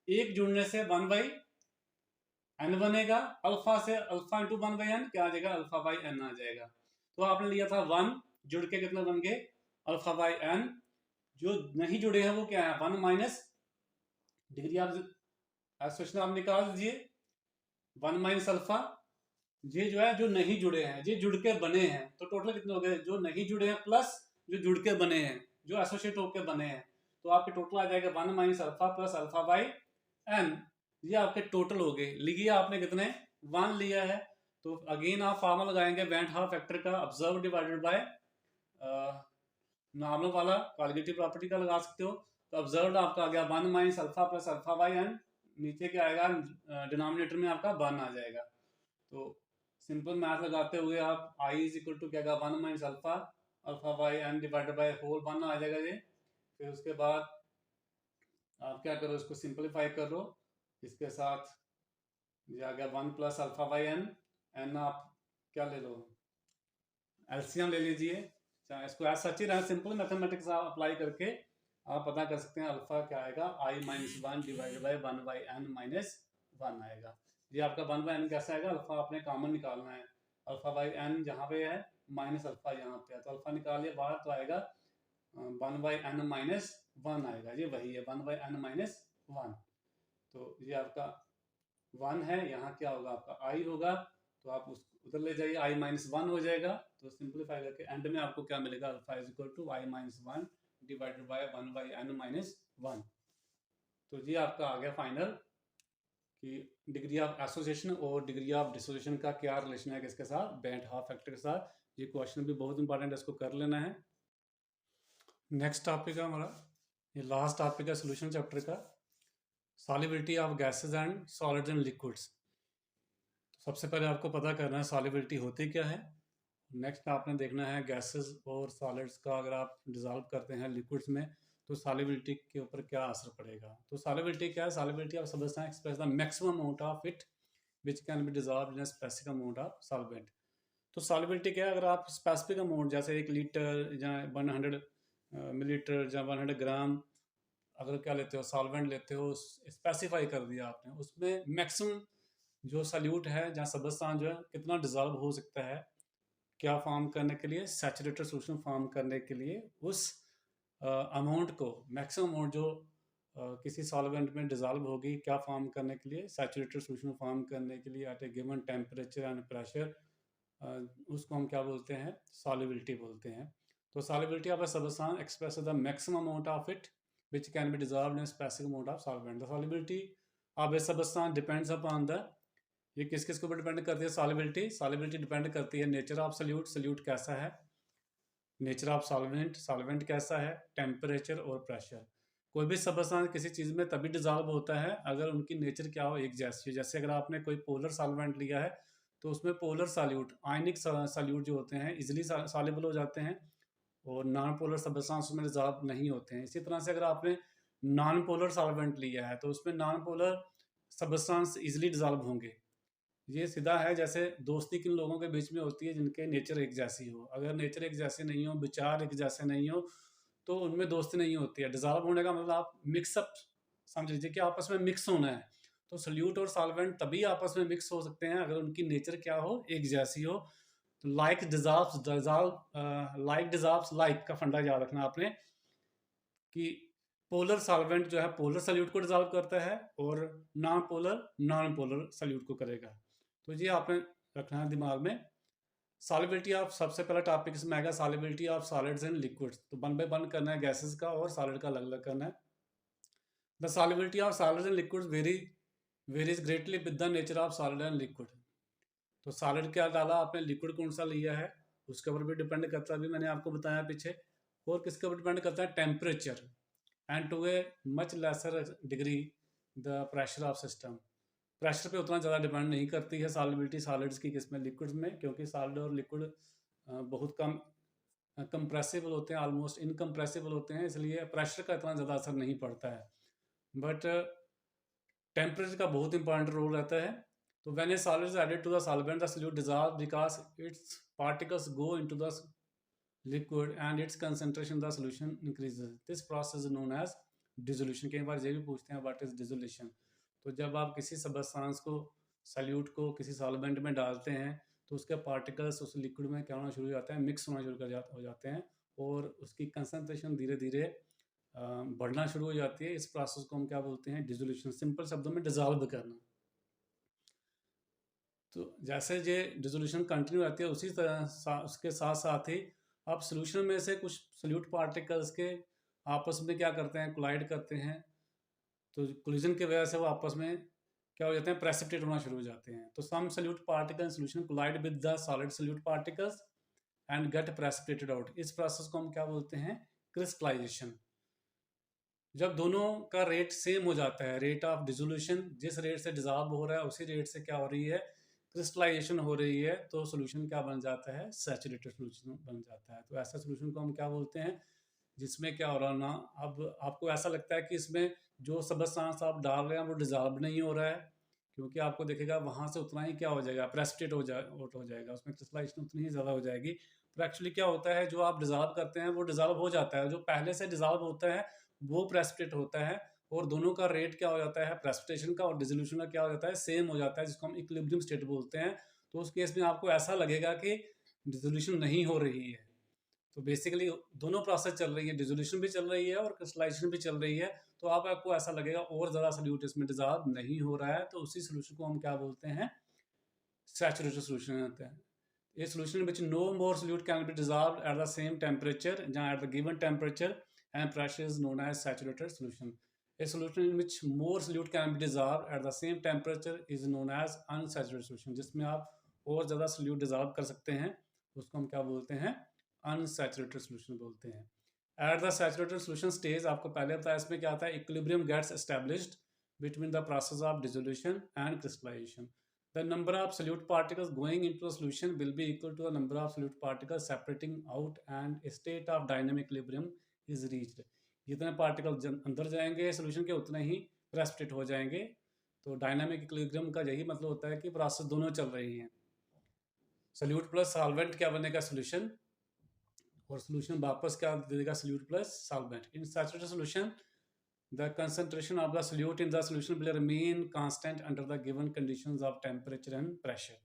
1 जुड़ने से 1/n बनेगा, अल्फा से अल्फा इंटू 1/n क्या आ जाएगा, अल्फा बाई n आ जाएगा। तो आपने लिया था 1 जुड़ के कितना बन गए, अल्फा बाई n। जो नहीं जुड़े हैं वो क्या है, 1 माइनस डिग्री ऑफ एसोसिएशन आप निकाल दीजिए, 1 माइनस अल्फा। ये जो है जो नहीं जुड़े हैं, ये जुड़ के बने हैं, तो टोटल कितने हो गए, जो नहीं जुड़े हैं प्लस जो जुड़ के बने हैं, जो एसोसिएट होकर बने हैं, तो आपके टोटल आ जाएगा 1 minus alpha plus alpha by n। ये आपके टोटल हो गए। लिखिए आपने कितने, 1 लिया है, तो अगेन आप फार्मूला लगाएंगे वेंट हाफ फैक्टर का, ऑब्जर्व डिवाइडेड बाय नॉर्मल वाला कॉलिगेटिव प्रॉपर्टी का लगा सकते हो। तो ऑब्जर्व आपका आ गया 1 minus alpha plus alpha by n, नीचे क्या आएगा, डिनोमिनेटर में आपका 1 आ जाएगा। तो सिंपल मैथ लगाते हुए आप i इज इक्वल टू क्या, 1 minus alpha alpha by n divided by whole 1 आ जाएगा ये। फिर उसके बाद आप क्या करो, इसको सिंपलीफाई कर लो, इसके साथ ये आ गया 1 plus alpha by n। n आप क्या ले लो, एलसीएम ले लीजिए, चाहे इसको ऐसा सच ही रहा, सिंपल मैथमेटिक्स आप अप्लाई करके आप पता कर सकते हैं अल्फा क्या आएगा, i minus 1 divided by 1 by n minus 1 आएगा। ये आपका 1 बाई n कैसा आएगा, अल्फा आपने कॉमन निकालना है, अल्फा बाई n जहाँ पे है माइनस अल्फा यहाँ पे है, तो अल्फा निकालिए बाहर, तो आएगा 1 बाई n माइनस 1 आएगा, ये वही है 1 बाई n माइनस 1। तो ये आपका 1 है, यहाँ क्या होगा आपका i होगा, तो आप उस उधर ले जाइए, i माइनस 1 हो जाएगा। तो सिंपलीफाई करके एंड में आपको क्या मिलेगा, alpha is equal to i minus 1 divided by 1 by n minus 1। तो ये आपका आ गया फाइनल कि डिग्री ऑफ एसोसिएशन और डिग्री ऑफ डिसोसिएशन का क्या रिलेशन है किसके साथ, बेंट हाफ फैक्टर के साथ। ये क्वेश्चन भी बहुत इंपॉर्टेंट है, इसको कर लेना है। नेक्स्ट टॉपिक है हमारा, ये लास्ट टॉपिक है सोल्यूशन चैप्टर का, solubility of gases and solids and liquids. सबसे पहले आपको पता करना है सॉल्युबिलिटी होती क्या है। नेक्स्ट आपने देखना है गैसेस और सॉलिड्स का अगर आप डिजॉल्व करते हैं लिक्विड्स में तो सॉल्युबिलिटी के ऊपर क्या असर पड़ेगा। तो सॉल्युबिलिटी क्या है, solubility of substance express the maximum amount of it which can be dissolve in a specific amount of solvent. तो सॉल्युबिलिटी क्या है, अगर आप स्पेसिफिक अमाउंट जैसे 1 लीटर या 100 मिलीलीटर या 100 ग्राम अगर क्या लेते हो सॉल्वेंट लेते हो, स्पेसिफाई कर दिया आपने, उसमें मैक्सिमम जो सल्यूट है जहाँ सब्सटेंस जो है कितना डिजॉल्व हो सकता है, क्या फॉर्म करने के लिए, सैचुरेटेड सॉल्यूशन फॉर्म करने के लिए उस अमाउंट को, मैक्सिमम अमाउंट जो किसी सॉल्वेंट में डिजॉल्व होगी क्या फॉर्म करने के लिए, सैचुरेटेड सॉल्यूशन फॉर्म करने के लिए at a given temperature and pressure, उसको हम क्या बोलते हैं, सॉल्युबिलिटी बोलते हैं। तो solubility of a substance express the maximum amount of it which can be dissolved in a specific amount of solvent. The solubility of a substance depends upon the, ये किस किस के ऊपर डिपेंड करती है सॉल्युबिलिटी, सॉल्युबिलिटी डिपेंड करती है nature of solute, salute कैसा है, नेचर ऑफ सॉल्वेंट, सॉल्वेंट कैसा है, टेम्परेचर और प्रेशर। कोई भी सब्सटेंस किसी चीज़ में तभी डिजॉल्व होता है अगर उनकी नेचर क्या हो, एक जैसी। जैसे अगर आपने कोई पोलर सॉल्वेंट लिया है तो उसमें पोलर सॉल्यूट, आयनिक सॉल्यूट जो होते हैं इजिली सॉल्युबल हो जाते हैं और नॉन पोलर सब्सटेंस में डिजॉल्व नहीं होते हैं। इसी तरह से अगर आपने नॉन पोलर सॉल्वेंट लिया है तो उसमें non polar substance easily dissolve होंगे। ये सीधा है, जैसे दोस्ती किन लोगों के बीच में होती है जिनके नेचर एक जैसी हो, अगर नेचर एक जैसे नहीं हो, विचार एक जैसे नहीं हो तो उनमें दोस्ती नहीं होती है। डिजॉल्व होने का मतलब आप मिक्सअप समझ लीजिए कि आपस में मिक्स होना है। तो सल्यूट और सॉल्वेंट तभी आपस में मिक्स हो सकते हैं अगर उनकी नेचर क्या हो, एक जैसी हो। तो लाइक डिजॉल्व्स लाइक का फंडा याद रखना आपने कि पोलर सॉल्वेंट जो है पोलर सल्यूट को डिजॉल्व करता है और नॉन पोलर सल्यूट को करेगा। तो ये आपने रखना है दिमाग में। सॉल्युबिलिटी ऑफ, सबसे पहला टॉपिक इसमें आएगा solubility of solids and liquids. तो 1 बाय 1 करना है, गैसेस का और सॉलिड का अलग अलग करना है। The solubility of solids and liquids varies greatly with the nature of solid and liquid. तो सॉलिड क्या डाला आपने, लिक्विड कौन सा लिया है उसके ऊपर भी डिपेंड करता है, अभी मैंने आपको बताया पीछे। और किसके ऊपर डिपेंड करता है, temperature, and to a much lesser degree the pressure of system. Pressure पे उतना ज़्यादा डिपेंड नहीं करती है सॉलिबिलिटी सॉलिड्स की किसमें, लिक्विड्स में, क्योंकि सॉलिड और लिक्विड बहुत कम कंप्रेसिबल होते हैं, ऑलमोस्ट इनकम्प्रेसिबल होते हैं, इसलिए प्रेशर का इतना ज़्यादा असर नहीं पड़ता है। बट टेम्परेचर का बहुत इंपॉर्टेंट रोल रहता है। तो when a solid is added to the solvent the solute dissolve because its particles go into the liquid and its concentration in the solution increases. This process is known as dissolution. कई बार ये भी पूछते हैं what is dissolution. तो जब आप किसी substance को, सॉल्यूट को किसी सॉल्वेंट में डालते हैं तो उसके पार्टिकल्स उस लिक्विड में क्या होना शुरू हो जाते हैं, मिक्स होना शुरू हो जाते हैं और उसकी कंसंट्रेशन धीरे धीरे बढ़ना शुरू हो जाती है। इस प्रोसेस को हम क्या बोलते हैं, डिसोल्यूशन। सिंपल शब्दों में डिसॉल्व करना। तो जैसे ये डिसोल्यूशन कंटिन्यू रहती है उसी तरह उसके साथ साथ ही आप सोल्यूशन में से कुछ सोल्यूट पार्टिकल्स के आपस में क्या करते हैं, कोलाइड करते हैं। तो कोलिजन की वजह से वो आपस में क्या हो जाते हैं, प्रेसिपिटेट होना शुरू हो जाते हैं। तो some solute particle in solution collide with the solid solute particles and get precipitated out. इस प्रोसेस को हम क्या बोलते हैं, क्रिस्टलाइजेशन। जब दोनों का रेट सेम हो जाता है, रेट ऑफ डिसोल्यूशन, जिस रेट से डिजॉल्व हो रहा है उसी रेट से क्या हो रही है, क्रिस्टलाइजेशन हो रही है, तो सोल्यूशन क्या बन जाता है, सैचुरेटेड सोल्यूशन बन जाता है। तो ऐसा सोल्यूशन को हम क्या बोलते हैं, जिसमें क्या हो रहा ना, अब आपको ऐसा लगता है कि इसमें जो सब्सटेंस आप डाल रहे हैं वो डिजॉल्व नहीं हो रहा है, क्योंकि आपको दिखेगा वहाँ से उतना ही क्या हो जाएगा, प्रेसिपिटेट हो जाएगा, उसमें क्रिस्टलाइजेशन उतनी ही ज़्यादा हो जाएगी। पर एक्चुअली क्या होता है, जो आप डिजॉल्व करते हैं वो डिजॉल्व हो जाता है, जो पहले से डिजॉल्व होता है वो प्रेसिपिटेट होता है, और दोनों का रेट क्या हो जाता है, प्रेसिपिटेशन का और डिसोल्यूशन का क्या हो जाता है, सेम हो जाता है, जिसको हम इक्विलिब्रियम स्टेट बोलते हैं। तो उस केस में आपको ऐसा लगेगा कि डिसोल्यूशन नहीं हो रही है। तो बेसिकली दोनों प्रोसेस चल रही है, डिसोल्यूशन भी चल रही है और क्रिस्टलाइजेशन भी चल रही है। तो आपको ऐसा लगेगा और ज़्यादा सोल्यूट इसमें डिसॉल्व नहीं हो रहा है, तो उसी सोल्यूशन को हम क्या बोलते हैं, सैचुरेटेड सोल्यूशन होता है। A solution in which no more solute can be dissolved at the same temperature, या at the given temperature and pressure is known as saturated solution. A solution in which more solute can be dissolved at the same temperature is known as unsaturated solution. जिसमें आप और ज़्यादा solute dissolve कर सकते हैं उसको हम क्या बोलते हैं, unsaturated solution बोलते हैं। At the saturated solution stage, आपको पहले बताया इसमें क्या आता है, equilibrium gets established between the process of dissolution and crystallization. The number of solute particles going into a solution will be equal to the number of solute particles separating out and a state of dynamic equilibrium is reached. जितने particle अंदर जाएंगे solution के उतने ही precipitate हो जाएंगे। तो dynamic equilibrium का यही मतलब होता है कि प्रोसेस दोनों चल रही हैं, सोल्यूट प्लस सॉल्वेंट क्या बनेगा, सोल्यूशन, और सोल्यूशन वापस क्या दे देगा, solute plus solvent. In saturated solution the concentration of the solute in the solution will remain constant under the given conditions of temperature and pressure.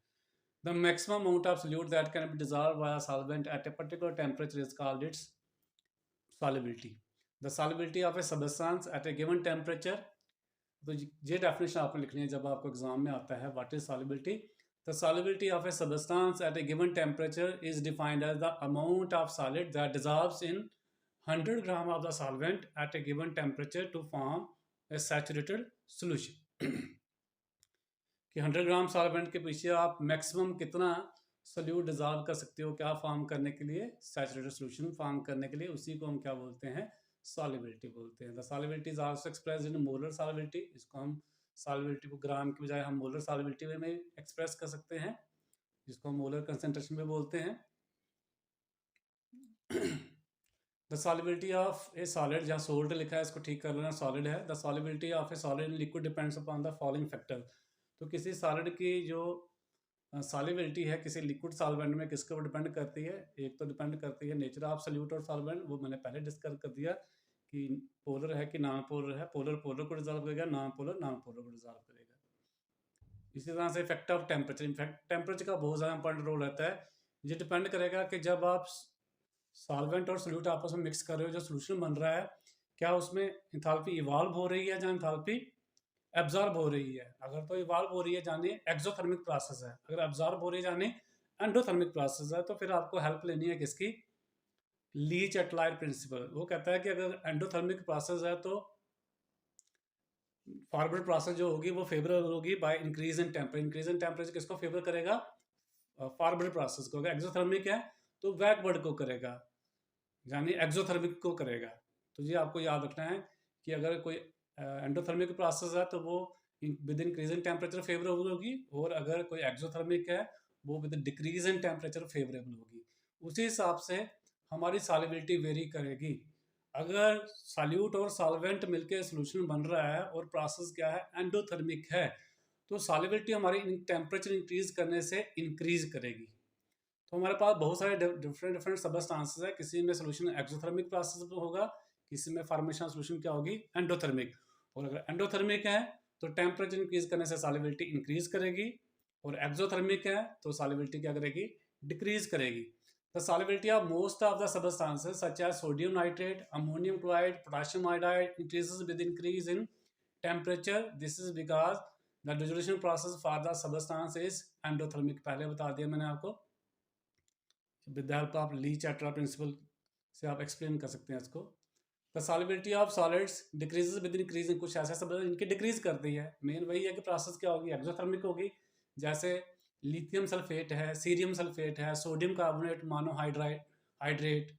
The maximum amount of solute that can be dissolved by a solvent at a particular temperature is called its solubility. The solubility of a substance at a given temperature, तो ये definition आपने लिखनी है जब आपको exam में आता है, what is solubility. The solubility of a substance at a given temperature is defined as the amount of solid that dissolves in 100 gram of the solvent at a given temperature to form a saturated solution. कि 100 ग्राम solvent के पीछे आप maximum कितना solute dissolve कर सकते हो, क्या form करने के लिए, सैचुरेटेड सोल्यूशन फॉर्म करने के लिए, उसी को हम क्या बोलते हैं, सॉल्युबिलिटी बोलते हैं। The solubility is also expressed in molar solubility. इसको हम सॉल्युबिलिटी को ग्राम की बजाय हम मोलर सॉल्युबिलिटी में एक्सप्रेस कर सकते हैं, जिसको हम मोलर कंसेंट्रेशन में बोलते हैं। The solubility of A solid, जहाँ सोल्ट लिखा है इसको ठीक कर लेना, सॉलिड है। The solubility of A solid in liquid depends upon the following factor. तो किसी सॉलिड की जो सॉल्युबिलिटी है किसी लिक्विड सॉल्वेंट में किसके ऊपर डिपेंड करती है, एक तो डिपेंड करती है नेचर ऑफ सोल्यूट और सॉल्वेंट, वो मैंने पहले डिस्कस कर दिया कि पोलर है कि नॉन पोलर है, पोलर पोलर को डिजॉल्व करेगा, नॉन पोलर नॉन पोलर को डिजॉल्व करेगा। इसी तरह से effect of temperature, in fact temperature का बहुत ज़्यादा इंपॉर्टेंट रोल रहता है। ये डिपेंड करेगा कि जब आप सॉल्वेंट और सोल्यूट आपस में मिक्स कर रहे हो, जो सोल्यूशन बन रहा है क्या उसमें इंथैल्पी इवॉल्व हो रही है या इंथैल्पी एब्जॉर्ब हो रही है। अगर तो इवॉल्व हो रही है जाने एक्सोथर्मिक प्रोसेस है, अगर एब्जॉर्ब हो रही है जाने एंडोथर्मिक प्रोसेस है, तो फिर आपको हेल्प लेनी है किसकी, लीच-एटलायर प्रिंसिपल। वो कहता है कि अगर एंडोथर्मिक प्रोसेस है तो फॉरवर्ड प्रोसेस जो होगी वो फेवरेबल होगी by increase in temperature. Increase in temperature किसको फेवर करेगा, फॉरवर्ड प्रोसेस को। अगर एक्सोथर्मिक है तो बैकवर्ड को करेगा, यानी एक्सोथर्मिक को करेगा। तो ये आपको याद रखना है कि अगर कोई एंडोथर्मिक प्रोसेस है तो वो with increase in temperature favourable होगी, और अगर कोई एक्सोथर्मिक है वो with decrease in temperature favourable होगी। उसी हिसाब से हमारी सॉल्युबिलिटी वेरी करेगी। अगर सॉल्यूट और सॉल्वेंट मिलकर सोल्यूशन बन रहा है और प्रोसेस क्या है, एंडोथर्मिक है, तो सॉल्युबिलिटी हमारी टेम्परेचर इंक्रीज करने से इंक्रीज करेगी। तो हमारे पास बहुत सारे डिफरेंट डिफरेंट सबस्टांसेस है। किसी में सोल्यूशन एक्सोथर्मिक प्रोसेस में होगा, किसी में फॉर्मेशन सोल्यूशन क्या होगी, एंडोथर्मिक। और अगर एंडोथर्मिक है तो टेम्परेचर इंक्रीज करने से सॉल्युबिलिटी इंक्रीज करेगी, और एक्सोथर्मिक है तो सॉल्युबिलिटी क्या करेगी, डिक्रीज करेगी। The solubility of most of the substances such as sodium nitrate, ammonium chloride, potassium iodide increases with increase in temperature. This is because the dissolution process for the substance is endothermic. पहले बता दिया मैंने आपको, with the help of Le Chatelier principle से आप explain कर सकते हैं इसको। The solubility of solids decreases with increasing, कुछ ऐसे सब इनकी डिक्रीज करती है। मेन वही है कि प्रोसेस क्या होगी, एक्सोथर्मिक होगी। जैसे लिथियम सल्फेट है, सीरियम सल्फेट है, सोडियम कार्बोनेट, मोनोहाइड्राइड हाइड्रेट,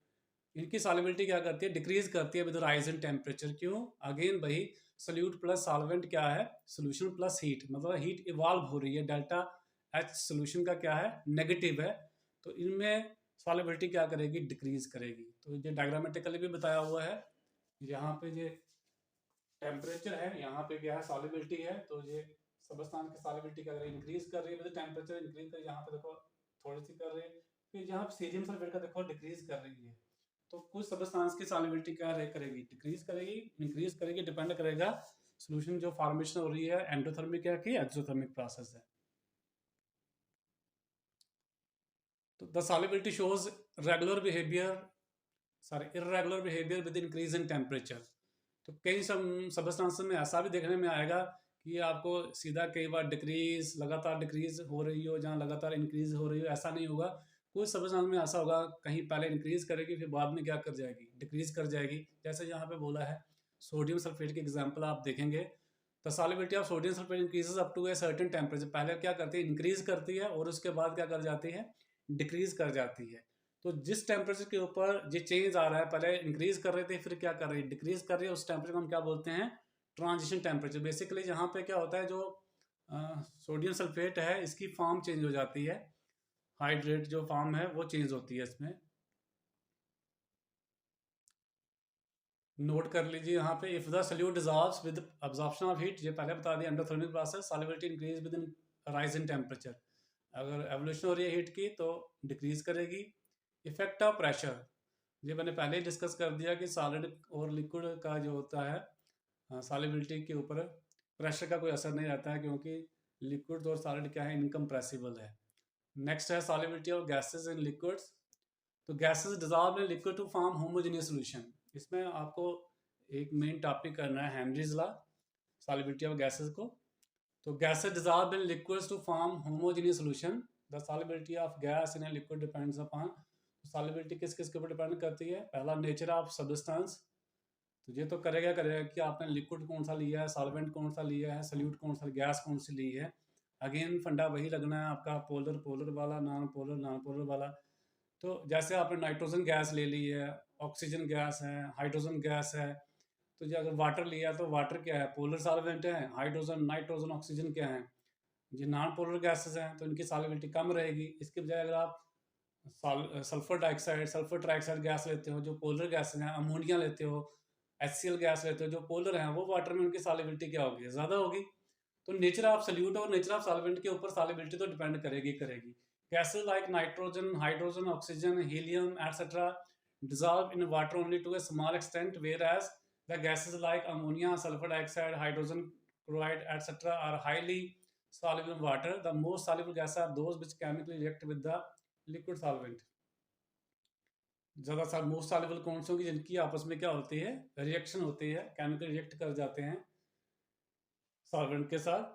इनकी सॉल्युबिलिटी क्या करती है, डिक्रीज करती है विद राइज इन टेम्परेचर। क्यों, अगेन वही सोल्यूट प्लस सॉल्वेंट क्या है, सोल्यूशन प्लस हीट, मतलब हीट इवॉल्व हो रही है। डेल्टा एच सोल्यूशन का क्या है, नेगेटिव है, तो इनमें सॉल्युबिलिटी क्या करेगी, डिक्रीज करेगी। तो ये डायग्रामेटिकली भी बताया हुआ है। यहाँ पे ये टेम्परेचर है, यहाँ पे क्या है, सॉल्युबिलिटी है, तो ये सबस्टांस की सॉल्युबिलिटी क्या कर रही है, इंक्रीज कर रही है विद टेम्परेचर इंक्रीज कर, यहाँ पे देखो थोड़ी सी कर रही है। फिर यहाँ सीरियम सल्फेट का देखो डिक्रीज कर रही है। तो कुछ सबस्टांस की सॉल्युबिलिटी क्या करेगी, डिक्रीज करेगी, इंक्रीज करेगी, डिपेंड करेगा सोल्यूशन जो फॉर्मेशन हो रही है एंडोथर्मिक है कि एक्सोथर्मिक प्रोसेस है। तो the solubility shows regular behaviour, sorry irregular behaviour with increase in temperature. तो कई सबस्टांसेस में ऐसा भी देखने में आएगा कि आपको सीधा कई बार डिक्रीज, लगातार डिक्रीज हो रही हो, जहाँ लगातार इंक्रीज हो रही हो, ऐसा नहीं होगा। कुछ सबस्टांस में ऐसा होगा कहीं पहले इंक्रीज करेगी फिर बाद में क्या कर जाएगी, डिक्रीज कर जाएगी। जैसे यहाँ पे बोला है सोडियम सल्फेट की एग्जाम्पल आप देखेंगे, the solubility of sodium sulphate increases up to a certain temperature. पहले क्या करती है, इंक्रीज करती है, और उसके बाद क्या कर जाती है, डिक्रीज कर जाती है। तो जिस टेम्परेचर के ऊपर ये चेंज आ रहा है, पहले इंक्रीज कर रहे थे फिर क्या कर रही है, डिक्रीज कर रही है, उस टेम्परेचर को हम क्या बोलते हैं, ट्रांजिशन टेम्परेचर। बेसिकली यहाँ पे क्या होता है, जो सोडियम सल्फेट है इसकी फॉर्म चेंज हो जाती है, हाइड्रेट जो फॉर्म है वो चेंज होती है इसमें। नोट कर लीजिए यहाँ पे, if the solute dissolves with absorption of heat, ये पहले बता दिया endothermic process, solubility increase with in rise in temperature. अगर एवोल्यूशन हो रही है हीट की तो डिक्रीज करेगी। इफेक्ट ऑफ प्रेशर, ये मैंने पहले ही डिस्कस कर दिया कि सॉलिड और लिक्विड का जो होता है सॉल्युबिलिटी के ऊपर प्रेशर का कोई असर नहीं रहता है, क्योंकि लिक्विड और सॉलिड क्या है, इनकम्प्रेसिबल है। नेक्स्ट है solubility of gases in liquids. तो gases dissolve in liquid to form homogeneous solution. इसमें आपको एक मेन टॉपिक करना है Henry's law, solubility of gases को। तो gases dissolve in liquids to form homogeneous solution. The solubility of gas in a liquid depends upon, solubility किस किस के ऊपर डिपेंड करती है, पहला नेचर ऑफ सब्सटेंस, तो ये तो करेगा कि आपने लिक्विड कौन सा लिया है, सॉल्वेंट कौन सा लिया है, सल्यूट कौन सा, गैस कौन सी ली है। अगेन फंडा वही लगना है आपका, पोलर पोलर वाला, नॉन पोलर वाला। तो जैसे आपने नाइट्रोजन गैस ले ली है, ऑक्सीजन गैस है, हाइड्रोजन गैस है, तो जो अगर वाटर लिया तो वाटर क्या है, पोलर सॉल्वेंट है, हाइड्रोजन नाइट्रोजन ऑक्सीजन क्या है, ये नॉन पोलर गैसेस हैं, तो इनकी सॉल्युबिलिटी कम रहेगी। इसके बजाय अगर आप sulphur dioxide, sulphur trioxide gas लेते हो जो पोलर गैसेस हैं, अमोनिया लेते हो, HCl गैस लेते हो जो पोलर हैं, वो वाटर में उनकी सॉल्युबिलिटी क्या होगी, ज़्यादा होगी। तो नेचर ऑफ सल्यूट और नेचर ऑफ सॉल्वेंट के ऊपर सॉल्युबिलिटी तो डिपेंड करेगी। Gases like nitrogen, hydrogen, oxygen, helium etcetera dissolve in water only to a small extent, whereas the gases like ammonia, sulfur dioxide, hydrogen chloride, etc. are highly soluble in water. The most soluble gases are those which chemically react with the liquid solvent. ज़्यादा most soluble कौन सी होगी, जिनकी आपस में क्या होती है, reaction होती है, केमिकल रिएक्ट कर जाते हैं सॉल्वेंट के साथ।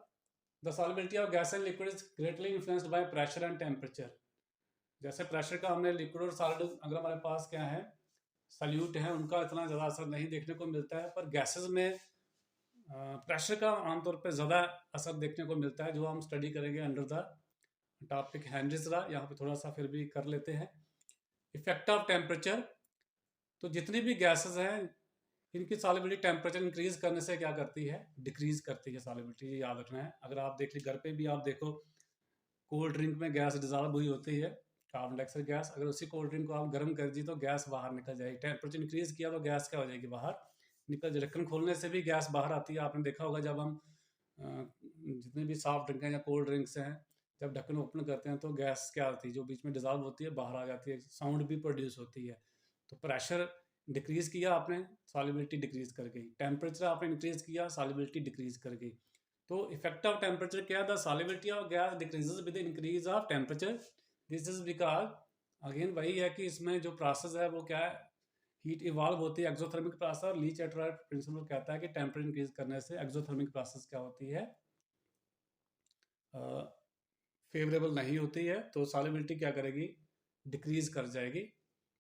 The solubility of gas and liquid is greatly influenced by pressure and temperature. जैसे प्रेशर का हमने लिक्विड और सॉलिड, अगर हमारे पास क्या है, सल्यूट है, उनका इतना ज़्यादा असर नहीं देखने को मिलता है, पर गैसेस में प्रेशर का आमतौर पर ज़्यादा असर देखने को मिलता है, जो हम स्टडी करेंगे under the topic Henry's law. यहाँ पे थोड़ा सा फिर भी कर लेते हैं। इफेक्ट ऑफ टेम्परेचर, तो जितनी भी गैसेस हैं इनकी सॉल्युबिलिटी टेम्परेचर इंक्रीज करने से क्या करती है, डिक्रीज करती है सॉल्युबिलिटी, ये याद रखना है। अगर आप देख ली घर पे भी आप देखो, कोल्ड ड्रिंक में गैस डिजॉल्व हुई होती है, कार्बन डाइऑक्साइड गैस, अगर उसी कोल्ड ड्रिंक को आप गर्म कर दी तो गैस बाहर निकल जाएगी। टेम्परेचर इंक्रीज किया तो गैस क्या हो जाएगी, बाहर निकल जाएगी। ढक्कन खोलने से भी गैस बाहर आती है। आपने देखा होगा जब हम जितने भी सॉफ्ट ड्रिंक हैं या कोल्ड ड्रिंक्स हैं, जब ढक्कन ओपन करते हैं तो गैस क्या आती है, जो बीच में डिजॉल्व होती है बाहर आ जाती है, साउंड भी प्रोड्यूस होती है। तो प्रेशर डिक्रीज किया आपने, सॉल्युबिलिटी डिक्रीज कर गई। टेम्परेचर आपने इंक्रीज किया, सॉल्युबिलिटी डिक्रीज कर गई। तो इफेक्ट ऑफ टेम्परेचर क्या, the solubility of gas decreases with increase of temperature. This is because, again वही है कि इसमें जो प्रोसेस है वो क्या है, हीट इवॉल्व होती है, एक्सोथर्मिक प्रोसेस। और लीच एटवर्ड प्रिंसिपल कहता है कि टेम्परेचर इंक्रीज करने से एक्सोथर्मिक प्रोसेस क्या होती है, फेवरेबल नहीं होती है। तो सॉल्युबिलिटी क्या करेगी, डिक्रीज कर जाएगी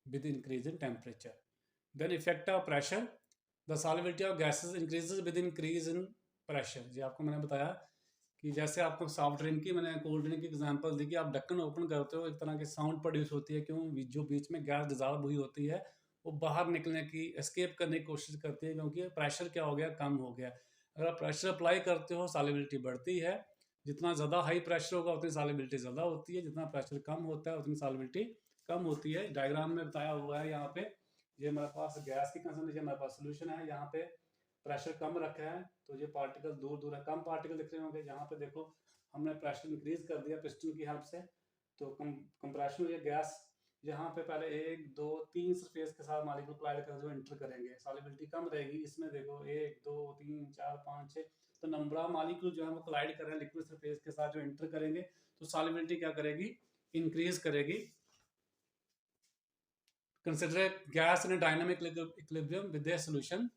with increase in temperature. Then effect of pressure, the solubility of gases increases with increase in pressure. जी आपको मैंने बताया कि जैसे आपको सॉफ्ट ड्रिंक की, मैंने कोल्ड ड्रिंक की एग्जांपल दी कि आप ढक्कन ओपन करते हो, एक तरह की साउंड प्रोड्यूस होती है। क्यों, जो बीच में गैस डिजॉल्व हुई होती है वो बाहर निकलने की, एस्केप करने की कोशिश करती है, क्योंकि प्रेशर क्या हो गया, कम हो गया। अगर आप प्रेशर अप्लाई करते हो सॉल्युबिलिटी बढ़ती है। जितना ज़्यादा हाई प्रेशर होगा उतनी सॉल्युबिलिटी ज़्यादा होती है, जितना प्रेशर कम होता है उतनी सॉल्युबिलिटी कम होती है। डायग्राम में बताया हुआ है यहाँ पे, ये हमारे पास गैस की कंसंट्रेशन, हमारे पास सोल्यूशन है, यहाँ पे प्रेशर कम रखा है तो ये पार्टिकल दूर दूर है, कम पार्टिकल दिख रहे होंगे। यहाँ पे देखो हमने प्रेशर इंक्रीज कर दिया पिस्टन की हेल्प से, तो कंप्रेशन हुई है। गैस यहाँ पे पहले 1 2 3 सरफेस के साथ मॉलिक्यूल कोलाइड कर जो एंटर करेंगे, सॉल्युबिलिटी कम रहेगी। इसमें देखो 1 2 3 4 5 6, तो नंबर ऑफ मॉलिक्यूल जो है वो कोलाइड कर रहे हैं लिक्विड सरफेस के साथ जो एंटर करेंगे, तो सॉल्युबिलिटी क्या करेगी, इंक्रीज करेगी। Consider gas in dynamic equilibrium with the solution.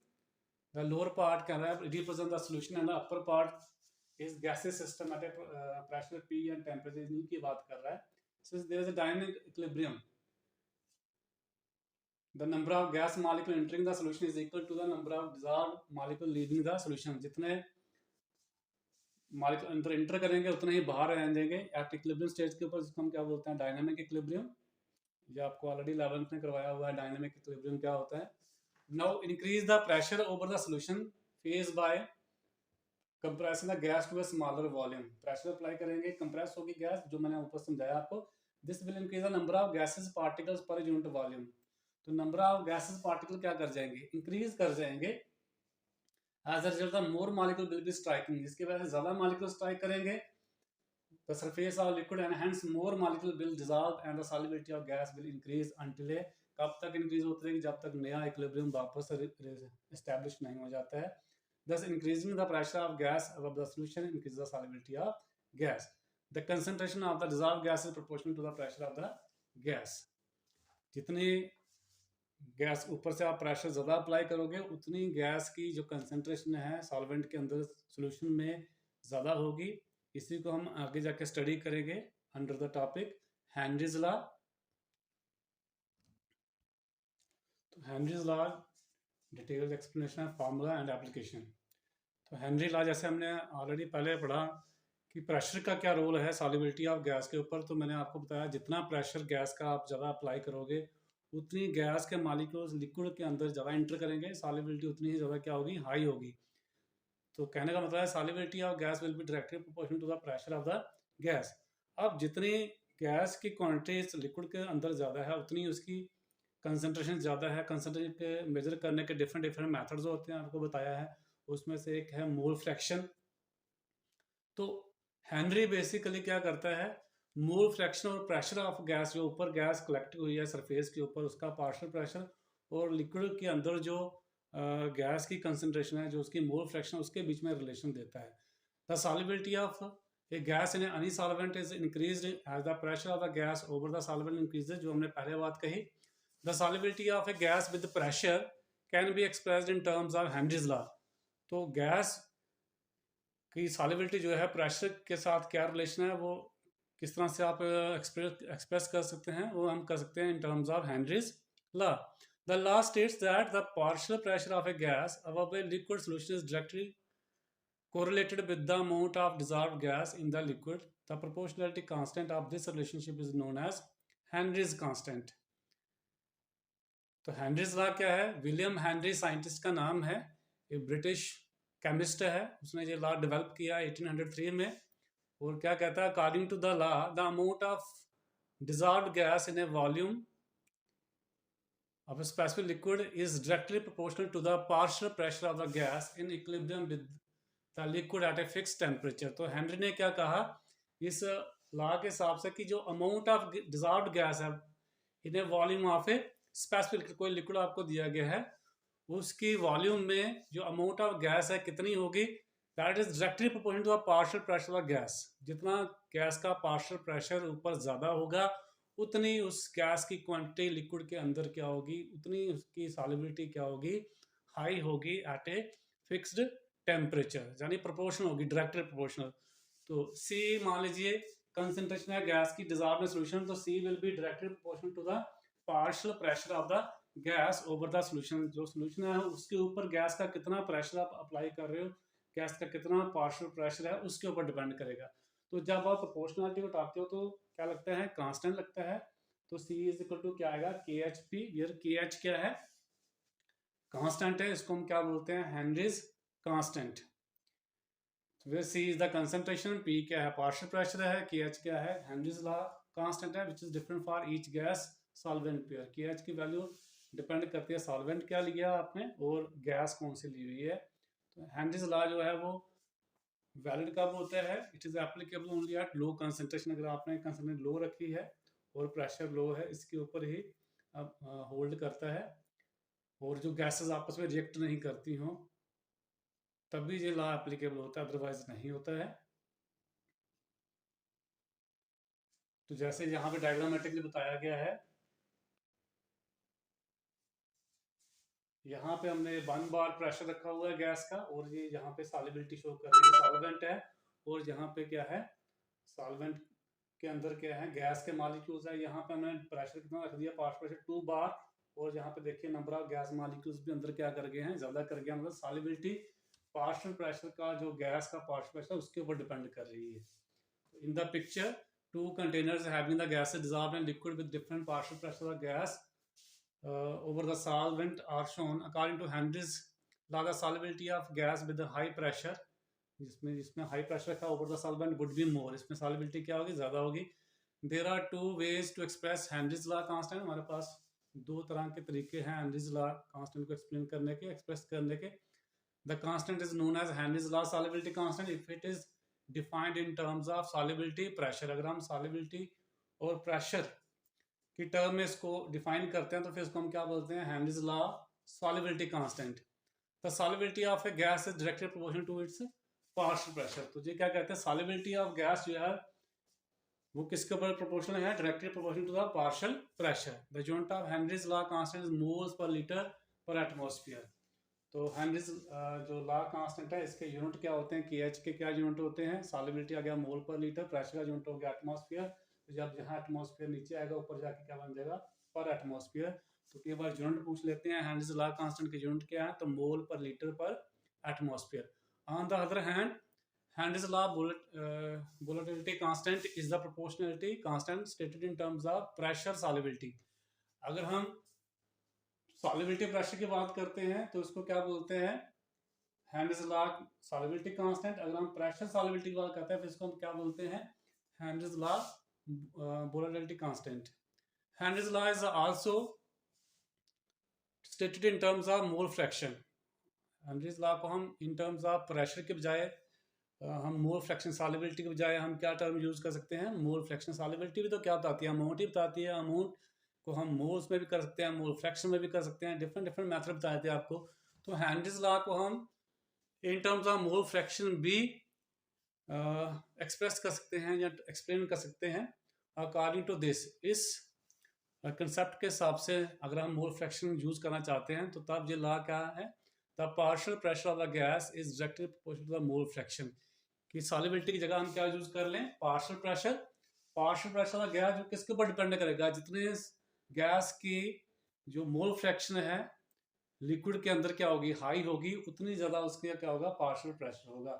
The lower part can represent the solution and the upper part is gaseous system at a pressure P and temperature इन्हीं की बात कर रहा है. Since there is a dynamic equilibrium, the number of gas molecule entering the solution is equal to the number of dissolved molecule leaving the solution. जितने molecule अंदर enter करेंगे उतने ही बाहर आ जाएंगे एट इक्विलिब्रियम स्टेज के ऊपर, जिसको हम क्या बोलते हैं, डायनामिक इक्विलिब्रियम। ये आपको ऑलरेडी 11th में करवाया हुआ है, डायनामिक इक्विलिब्रियम क्या होता है। Now increase the pressure over the solution phase by compressing the gas to a smaller volume. Pressure apply करेंगे, compress होगी गैस, जो मैंने ऊपर समझाया आपको। This will increase the number of gases particles per unit volume. तो number of gases particle क्या कर जाएंगे, increase कर जाएंगे। As a result, the more molecule will be striking. इसकी वजह से ज़्यादा molecule strike करेंगे the surface of liquid and hence more molecule will dissolve and the solubility of gas will increase until a, कब तक increase होती रहेगी, जब तक नया इक्विलिब्रियम वापस एस्टैब्लिश नहीं हो जाता है। Thus increasing the pressure of gas above the solution increases the solubility of gas. The concentration of the dissolved gas is proportional to the pressure of the gas. जितनी गैस ऊपर से आप pressure ज़्यादा apply करोगे उतनी gas की जो concentration है सॉल्वेंट के अंदर सोल्यूशन में ज़्यादा होगी। इसी को हम आगे जाके स्टडी करेंगे under the topic Henrys law. तो हेनरीज लॉ डिटेल्ड एक्सप्लेनेशन है, फार्मूला एंड एप्लीकेशन। तो हेनरी लॉ जैसे हमने ऑलरेडी पहले पढ़ा कि प्रेशर का क्या रोल है सॉल्युबिलिटी ऑफ गैस के ऊपर। तो मैंने आपको बताया जितना प्रेशर गैस का आप ज़्यादा अप्लाई करोगे उतनी गैस के मॉलिक्यूल्स लिक्विड के अंदर ज़्यादा एंटर करेंगे, सॉल्युबिलिटी उतनी ही ज़्यादा क्या होगी, हाई होगी। तो कहने का मतलब है solubility of gas will be directly proportional to the pressure of the gas. अब जितनी गैस की क्वांटिटी लिक्विड के अंदर ज़्यादा है उतनी उसकी कंसंट्रेशन ज़्यादा है। कंसंट्रेशन के मेजर करने के डिफरेंट मेथड्स होते हैं, आपको बताया है। उसमें से एक है मोल फ्रैक्शन। तो हेनरी बेसिकली क्या करता है, मोल फ्रैक्शन और प्रेशर ऑफ गैस, जो ऊपर गैस कलेक्ट हुई है सरफेस के ऊपर उसका पार्शियल प्रेशर, और लिक्विड के अंदर जो गैस की कंसंट्रेशन है जो उसकी मोल फ्रैक्शन, उसके बीच में रिलेशन देता है। The solubility of a gas in any solvent is increased as the pressure of the gas over the solvent increases, जो हमने पहले बात कही। The solubility of a gas with pressure can be expressed in terms of Henry's law. तो gas की solubility जो है pressure के साथ क्या रिलेशन है, वो किस तरह से आप एक्सप्रेस कर सकते हैं, वो हम कर सकते हैं इन terms of Henry's law. The law states that the partial pressure of a gas above a liquid solution is directly correlated with the amount of dissolved gas in the liquid. The proportionality constant of this relationship is known as Henry's constant. तो Henry's law क्या है? William Henry scientist का नाम है, ये British chemist है, उसने ये लॉ डेवलप किया 1803 में। और क्या कहता है? According to the law the amount of dissolved gas in a volume of a specific liquid is directly proportional to the partial pressure of the gas in equilibrium with the liquid at a fixed temperature। तो Henry ने क्या कहा इस law के हिसाब से कि जो अमाउंट ऑफ डिजॉल्व्ड गैस है इन ए वॉल्यूम ऑफ ए स्पेसिफिक, कोई लिक्विड आपको दिया गया है, उसकी वॉल्यूम में जो अमाउंट ऑफ गैस है कितनी होगी, that is directly proportional to the partial pressure of gas. जितना गैस का पार्शियल प्रेशर ऊपर ज़्यादा होगा उतनी उस गैस की क्वांटिटी लिक्विड के अंदर क्या होगी, उतनी उसकी सॉल्युबिलिटी क्या होगी, हाई होगी एट ए फिक्स्ड टेम्परेचर, यानी प्रोपोर्शनल होगी, डायरेक्टली प्रोपोर्शनल। तो सी मान लीजिए कंसंट्रेशन है गैस की डिजॉल्व सोल्यूशन, तो C will be directly proportional to the partial pressure of the gas over the solution. जो सोल्यूशन है उसके ऊपर गैस का कितना प्रेशर आप अप्लाई कर रहे हो, गैस का कितना पार्शियल प्रेशर है, उसके ऊपर डिपेंड करेगा। तो जब आप प्रोपोर्शनलिटी उठाते हो तो क्या लगता है? कांस्टेंट लगता है। तो C इज इक्वल टू क्या आएगा? KHP। यार KH क्या है? कांस्टेंट है, इसको हम क्या बोलते हैं? Henry's constant. Where C is the concentration, P क्या है? पार्शियल प्रेशर है, KH क्या है? हेनरीज लॉ कांस्टेंट है which is different for each gas solvent pair. KH की वैल्यू डिपेंड करती है सॉल्वेंट क्या लिया आपने और गैस कौन सी ली हुई है। तो हेनरीज लॉ जो है वो वैलिड कब होता है? It is applicable only at low concentration. अगर आपने कंसंट्रेशन लो रखी है और प्रेशर लो है, इसके ऊपर ही होल्ड करता है और जो गैसेस आपस में रिएक्ट नहीं करती हों तभी ये लॉ एप्लीकेबल होता है, अदरवाइज नहीं होता है। तो जैसे यहाँ पे डायग्रामेटिकली बताया गया है, यहाँ पे हमने 1 बार प्रेशर रखा हुआ है गैस का और ये यहाँ पे सॉल्युबिलिटी शो कर रही है, सॉल्वेंट है, और यहाँ पे क्या है? सॉल्वेंट के अंदर क्या है? गैस के मॉलिक्यूल्स है। यहाँ पे हमने प्रेशर कितना रख दिया? पार्शियल प्रेशर 2 बार, और यहाँ पे देखिए नंबर ऑफ गैस मॉलिक्यूल्स भी अंदर क्या कर गए हैं? ज्यादा कर गया। मतलब सॉल्युबिलिटी पार्शियल प्रेशर का, जो गैस का पार्शियल प्रेशर उसके ऊपर डिपेंड कर रही है। In the picture 2 containers having the gases dissolved in liquid with different partial pressure of gas over the solvent are shown. According to Henry's law, the solubility of gas with the high pressure, जिसमें high pressure का over the solvent would be more, इसमें solubility क्या होगी? ज़्यादा होगी। There are 2 ways to express Henry's law constant. हमारे पास 2 तरह के तरीके हैं हेनरीज लॉ कांस्टेंट को एक्सप्लेन करने के, एक्सप्रेस करने के। The constant is known as Henry's law solubility constant if it is defined in terms of solubility pressure. अगर हम सॉल्युबिलिटी और प्रेशर की टर्म में इसको डिफाइन करते हैं तो फिर इसको हम क्या बोलते हैं? Henry's law solubility constant. The solubility of a gas is directly proportional to its partial pressure. तो ये क्या कहते हैं? सॉल्युबिलिटी ऑफ गैस जो है वो किसके ऊपर प्रोपोर्शनल है? Directly proportional to the partial pressure. The unit of Henry's law constant is moles per litre per atmosphere. तो हेनरीज जो लॉ कांस्टेंट है इसके यूनिट क्या होते हैं? KH के क्या यूनिट होते हैं? सॉल्युबिलिटी आ गया मोल पर लीटर, प्रेशर का यूनिट हो गया एटमॉस्फेयर। तो जब जहाँ एटमॉस्फेयर नीचे आएगा ऊपर जाके क्या बन जाएगा? पर एटमॉस्फेयर। तो कई बार यूनिट पूछ लेते हैं हेनरीज लॉ कांस्टेंट के यूनिट क्या है, तो मोल पर litre per atmosphere. On the other hand Henry's law volatility constant is the proportionality constant stated in terms of pressure solubility। अगर हम solubility pressure की बात करते हैं तो इसको क्या बोलते हैं? Henry's law solubility constant। अगर हम pressure solubility की बात करते हैं तो इसको हम क्या बोलते हैं? Henry's law volatility constant। Henry's law is also stated in terms of mole fraction। Henry's law को हम in terms of pressure के बजाय हम मोल फ्रैक्शन सॉल्युबिलिटी के बजाय हम क्या टर्म यूज कर सकते हैं? Mole fraction. सॉल्युबिलिटी भी तो क्या बताती है? अमाउंट ही बताती है। अमाउंट को हम मोल्स में भी कर सकते हैं, मोल फ्रैक्शन में भी कर सकते हैं, डिफरेंट डिफरेंट मेथड बताए थे आपको। तो हेनरीज लॉ को हम इन टर्म्स ऑफ मोल फ्रैक्शन भी एक्सप्रेस कर सकते हैं या एक्सप्लेन कर सकते हैं अकॉर्डिंग टू दिस। इस कंसेप्ट के हिसाब से अगर हम मोल फ्रैक्शन यूज करना चाहते हैं तो तब ये लॉ क्या है? The partial pressure of the gas is directly proportional to the mole fraction. कि सॉल्युबिलिटी की जगह हम क्या यूज कर लें? Partial pressure. Partial pressure of gas जो किसके ऊपर डिपेंड करेगा? जितने गैस की जो मोल फ्रैक्शन है लिक्विड के अंदर क्या होगी? हाई होगी, उतनी ज्यादा उसका क्या होगा? पार्शियल प्रेशर होगा।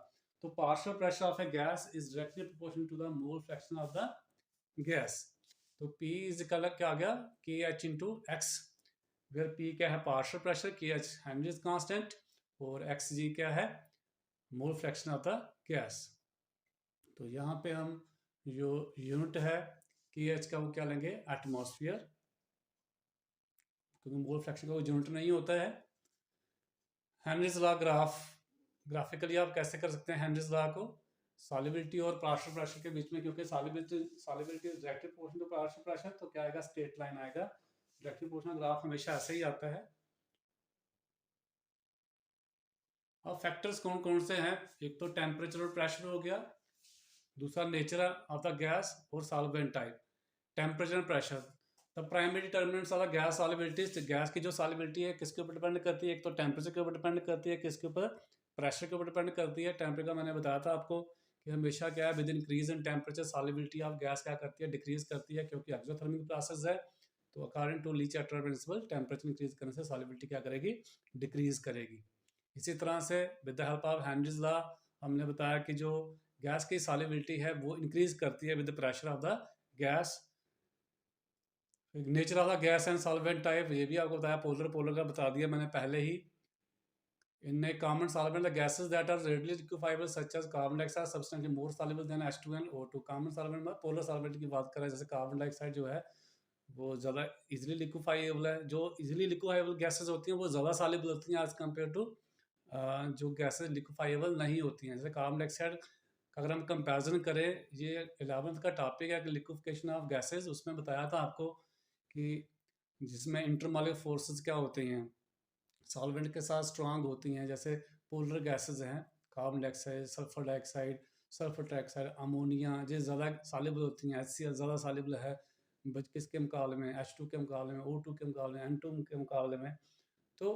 तो partial pressure of a gas is directly proportional to the mole fraction of the gas. तो P इज इक्वल क्या आ गया? KH into X। Where P क्या है partial pressure, K H Henry's constant, और X G क्या है mole fraction of the gas. तो यहाँ पे हम जो यूनिट है के एच का वो क्या लेंगे एटमॉस्फेयर, क्योंकि मोल फ्रैक्शन का कोई यूनिट नहीं होता है। हेनरीज लॉ ग्राफिकली आप कैसे कर सकते हैं हेनरीज लॉ को, सॉल्युबिलिटी और पार्शियल प्रेशर के बीच में, क्योंकि solubility is directly proportional to partial pressure, तो क्या आएगा स्ट्रेट लाइन आएगा। डायरेक्टली प्रोपोर्शनल ग्राफ हमेशा ऐसे ही आता है। अब फैक्टर्स कौन कौन से हैं, एक तो टेम्परेचर और प्रेशर हो गया, दूसरा नेचर ऑफ द गैस और solvent type. Temperature and pressure, the primary determinants of the gas solubility, gas की जो सॉल्युबिलिटी है किसके ऊपर डिपेंड करती है, एक तो टेम्परेचर के ऊपर डिपेंड करती है, किसके ऊपर प्रेशर के ऊपर डिपेंड करती है। टेम्परेचर मैंने बताया था आपको कि हमेशा क्या है with increase in temperature solubility of gas क्या करती है डिक्रीज करती है, क्योंकि एक्सोथर्मिक प्रोसेस है। तो according to Le Chatelier principle temperature increase करने से सॉल्युबिलिटी क्या करेगी डिक्रीज करेगी। इसी तरह से with the help of Henry's law हमने बताया कि जो गैस की सॉल्युबिलिटी है वो इंक्रीज करती है with the pressure of the gas. Nature of the gas and solvent type, ये भी आपको बताया, पोलर का बता दिया मैंने पहले ही। In a common solvent the gases that are readily liquefiable such as carbon dioxide substantially more soluble than H2 and O2। Common solvent में पोलर सॉल्वेंट की बात करें, जैसे कार्बन डाइऑक्साइड जो है वो ज़्यादा इजीली लिक्विफाइबल है। जो इजीली लिक्विफाइबल गैसेस होती हैं वो ज़्यादा सॉल्युबल होती हैं एज कम्पेयर टू जो गैसेस लिक्विफाइबल नहीं होती हैं। जैसे कार्बन डाइऑक्साइड का अगर हम कंपैरिजन करें, ये 11th का टॉपिक है कि लिक्विफिकेशन ऑफ गैसेस, उसमें बताया था आपको कि जिसमें इंटरमॉलिक्यूलर फोर्सेस क्या होते हैं सॉल्वेंट के साथ स्ट्रांग होती हैं। जैसे पोलर गैसेस हैं carbon dioxide, sulphur dioxide, ammonia, ये ज़्यादा सॉल्युबल होती हैं। HCl ज़्यादा सॉल्युबल है किसके मुकाबले में, H2 के मुकाबले में, O2 के मुकाबले में, N2 के मुकाबले में। तो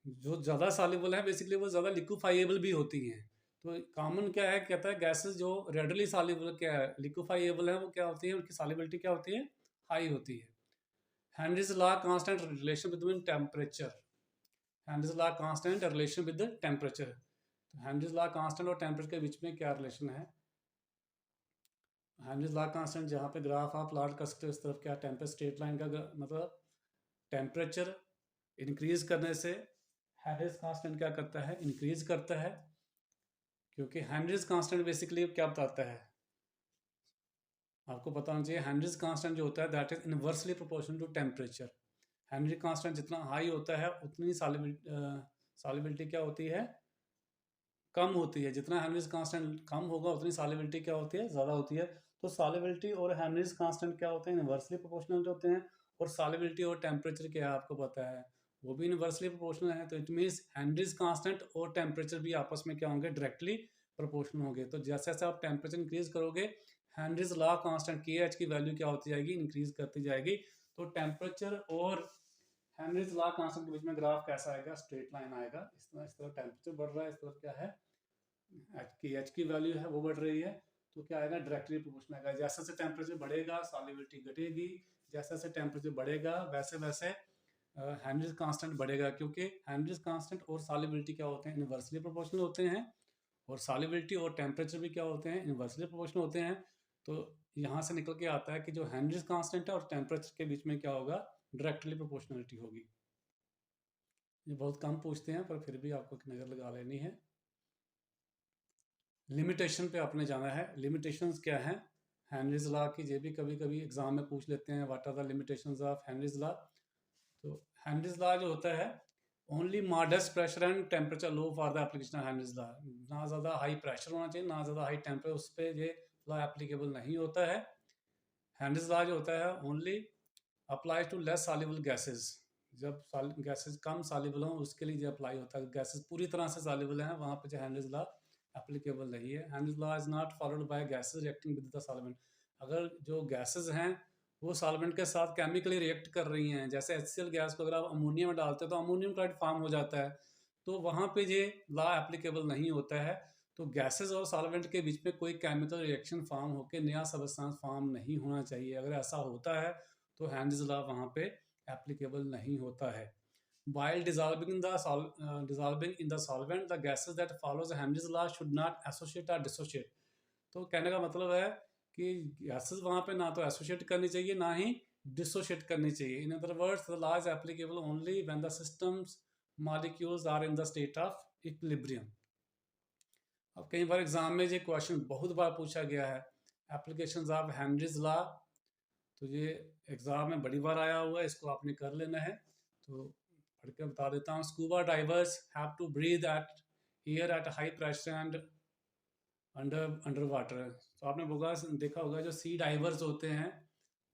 जो ज़्यादा सॉल्युबल है बेसिकली वो ज़्यादा लिक्विफाइएबल भी होती हैं। तो कॉमन क्या है, कहता है गैसेस जो रेडली सॉल्युबल क्या है लिक्विफाइएबल है वो क्या होती है, उनकी सॉल्युबिलिटी क्या होती है हाई होती है। Henry's law constant relation between temperature, Henrys law constant relation with temperature. तो हेनरीज लॉ कांस्टेंट और टेम्परेचर के बीच में क्या रिलेशन है। हेनरीज लॉ कांस्टेंट जहाँ पे ग्राफ आप प्लॉट कर सकते हो इस तरफ क्या टेम्परेचर स्ट्रेट लाइन का मतलब टेम्परेचर इंक्रीज करने से हेनरीज कांस्टेंट क्या करता है इंक्रीज करता है, क्योंकि हेनरीज कांस्टेंट बेसिकली क्या बताता है आपको पता होना चाहिए। हेनरीज कांस्टेंट जो होता है that is inversely proportional to temperature. Henry constant जितना हाई होता है उतनी सॉल्युबिलिटी क्या होती है कम होती है। जितना हेनरीज कांस्टेंट कम होगा उतनी सॉल्युबिलिटी क्या होती है ज़्यादा होती है। तो सॉल्युबिलिटी और हेनरीज कांस्टेंट क्या होते हैं इनवर्सली प्रोपोर्शनल होते हैं, और सॉल्युबिलिटी और टेम्परेचर क्या है आपको पता है वो भी इनवर्सली प्रोपोर्शनल है। तो इट मीन्स हेनरीज कांस्टेंट और टेम्परेचर भी आपस में क्या होंगे डायरेक्टली प्रोपोर्शनल होंगे। तो जैसे जैसे आप टेम्परेचर इंक्रीज करोगे हेनरीज लॉ कांस्टेंट के एच की वैल्यू क्या होती जाएगी इंक्रीज करती जाएगी। तो टेम्परेचर और हेनरीज लॉ कांस्टेंट के बीच में ग्राफ कैसा आएगा स्ट्रेट लाइन आएगा। इस तरह टेम्परेचर बढ़ रहा है, इस तरफ क्या है एच की वैल्यू है वो बढ़ रही है। तो क्या आएगा डायरेक्टली प्रोपोर्शनल आएगा। जैसे जैसे टेम्परेचर बढ़ेगा सॉल्युबिलिटी घटेगी, जैसे जैसे टेम्परेचर बढ़ेगा वैसे वैसे हेनरीज कांस्टेंट बढ़ेगा, क्योंकि हेनरीज कांस्टेंट और सॉल्युबिलिटी क्या होते हैं इनवर्सली प्रोपोर्शनल होते हैं, और सॉल्युबिलिटी और टेम्परेचर भी क्या होते हैं इनवर्सली प्रोपोर्शनल होते हैं। तो यहाँ से निकल के आता है कि जो हेनरीज कांस्टेंट है और टेम्परेचर के बीच में क्या होगा डायरेक्टली प्रोपोर्शनलिटी होगी। ये बहुत कम पूछते हैं पर फिर भी आपको एक नज़र लगा लेनी है। लिमिटेशन पे आपने जाना है, लिमिटेशंस क्या हैं हेनरीज लॉ की, ये भी कभी कभी एग्जाम में पूछ लेते हैं what are the limitations of Henry's law. तो हेनरीज लॉ जो होता है only modest pressure and temperature low for the application of Henry's law. ना ज़्यादा हाई प्रेशर होना चाहिए ना ज़्यादा हाई टेम्परेचर, उस पर ये लॉ एप्लीकेबल नहीं होता है। हेनरीज लॉ जो होता है only apply to less soluble gases, जब गैसेस कम सॉल्युबल हों उसके लिए जो अप्लाई होता है। गैसेस पूरी तरह से सॉल्युबल हैं वहाँ पे जो हेनरीज लॉ एप्लीकेबल नहीं है। Henry's law is not followed by gases reacting with the solvent. अगर जो गैसेस हैं वो सॉल्वेंट के साथ केमिकली रिएक्ट कर रही हैं, जैसे HCl गैस को अगर आप अमोनिया में डालते हैं तो अमोनियम क्लोराइड फॉर्म हो जाता है, तो वहाँ पे ये लॉ एप्लीकेबल नहीं होता है। तो गैसेस और सॉल्वेंट के बीच में कोई केमिकल रिएक्शन फॉर्म होकर नया सबस्टेंस फॉर्म नहीं होना चाहिए। अगर ऐसा होता है तो हेनरीज लॉ वहाँ पे एप्लीकेबल नहीं होता है। While dissolving in the solvent, the gases that follows Henry's law should not associate or dissociate। तो कहने का मतलब है कि गैसेस वहाँ पे ना तो एसोसिएट करनी चाहिए ना ही डिसोशिएट करनी चाहिए। In other words the law is applicable only when the systems molecules are in the state of equilibrium. अब कई बार एग्जाम में ये क्वेश्चन बहुत बार पूछा गया है, एप्लीकेशंस ऑफ हेनरीज लॉ, तो ये एग्जाम में बड़ी बार आया हुआ है, इसको आपने कर लेना है। तो पढ़ के बता देता हूँ। Scuba divers have to breathe at air at high pressure and under water. तो आपने देखा होगा जो सी डाइवर्स होते हैं,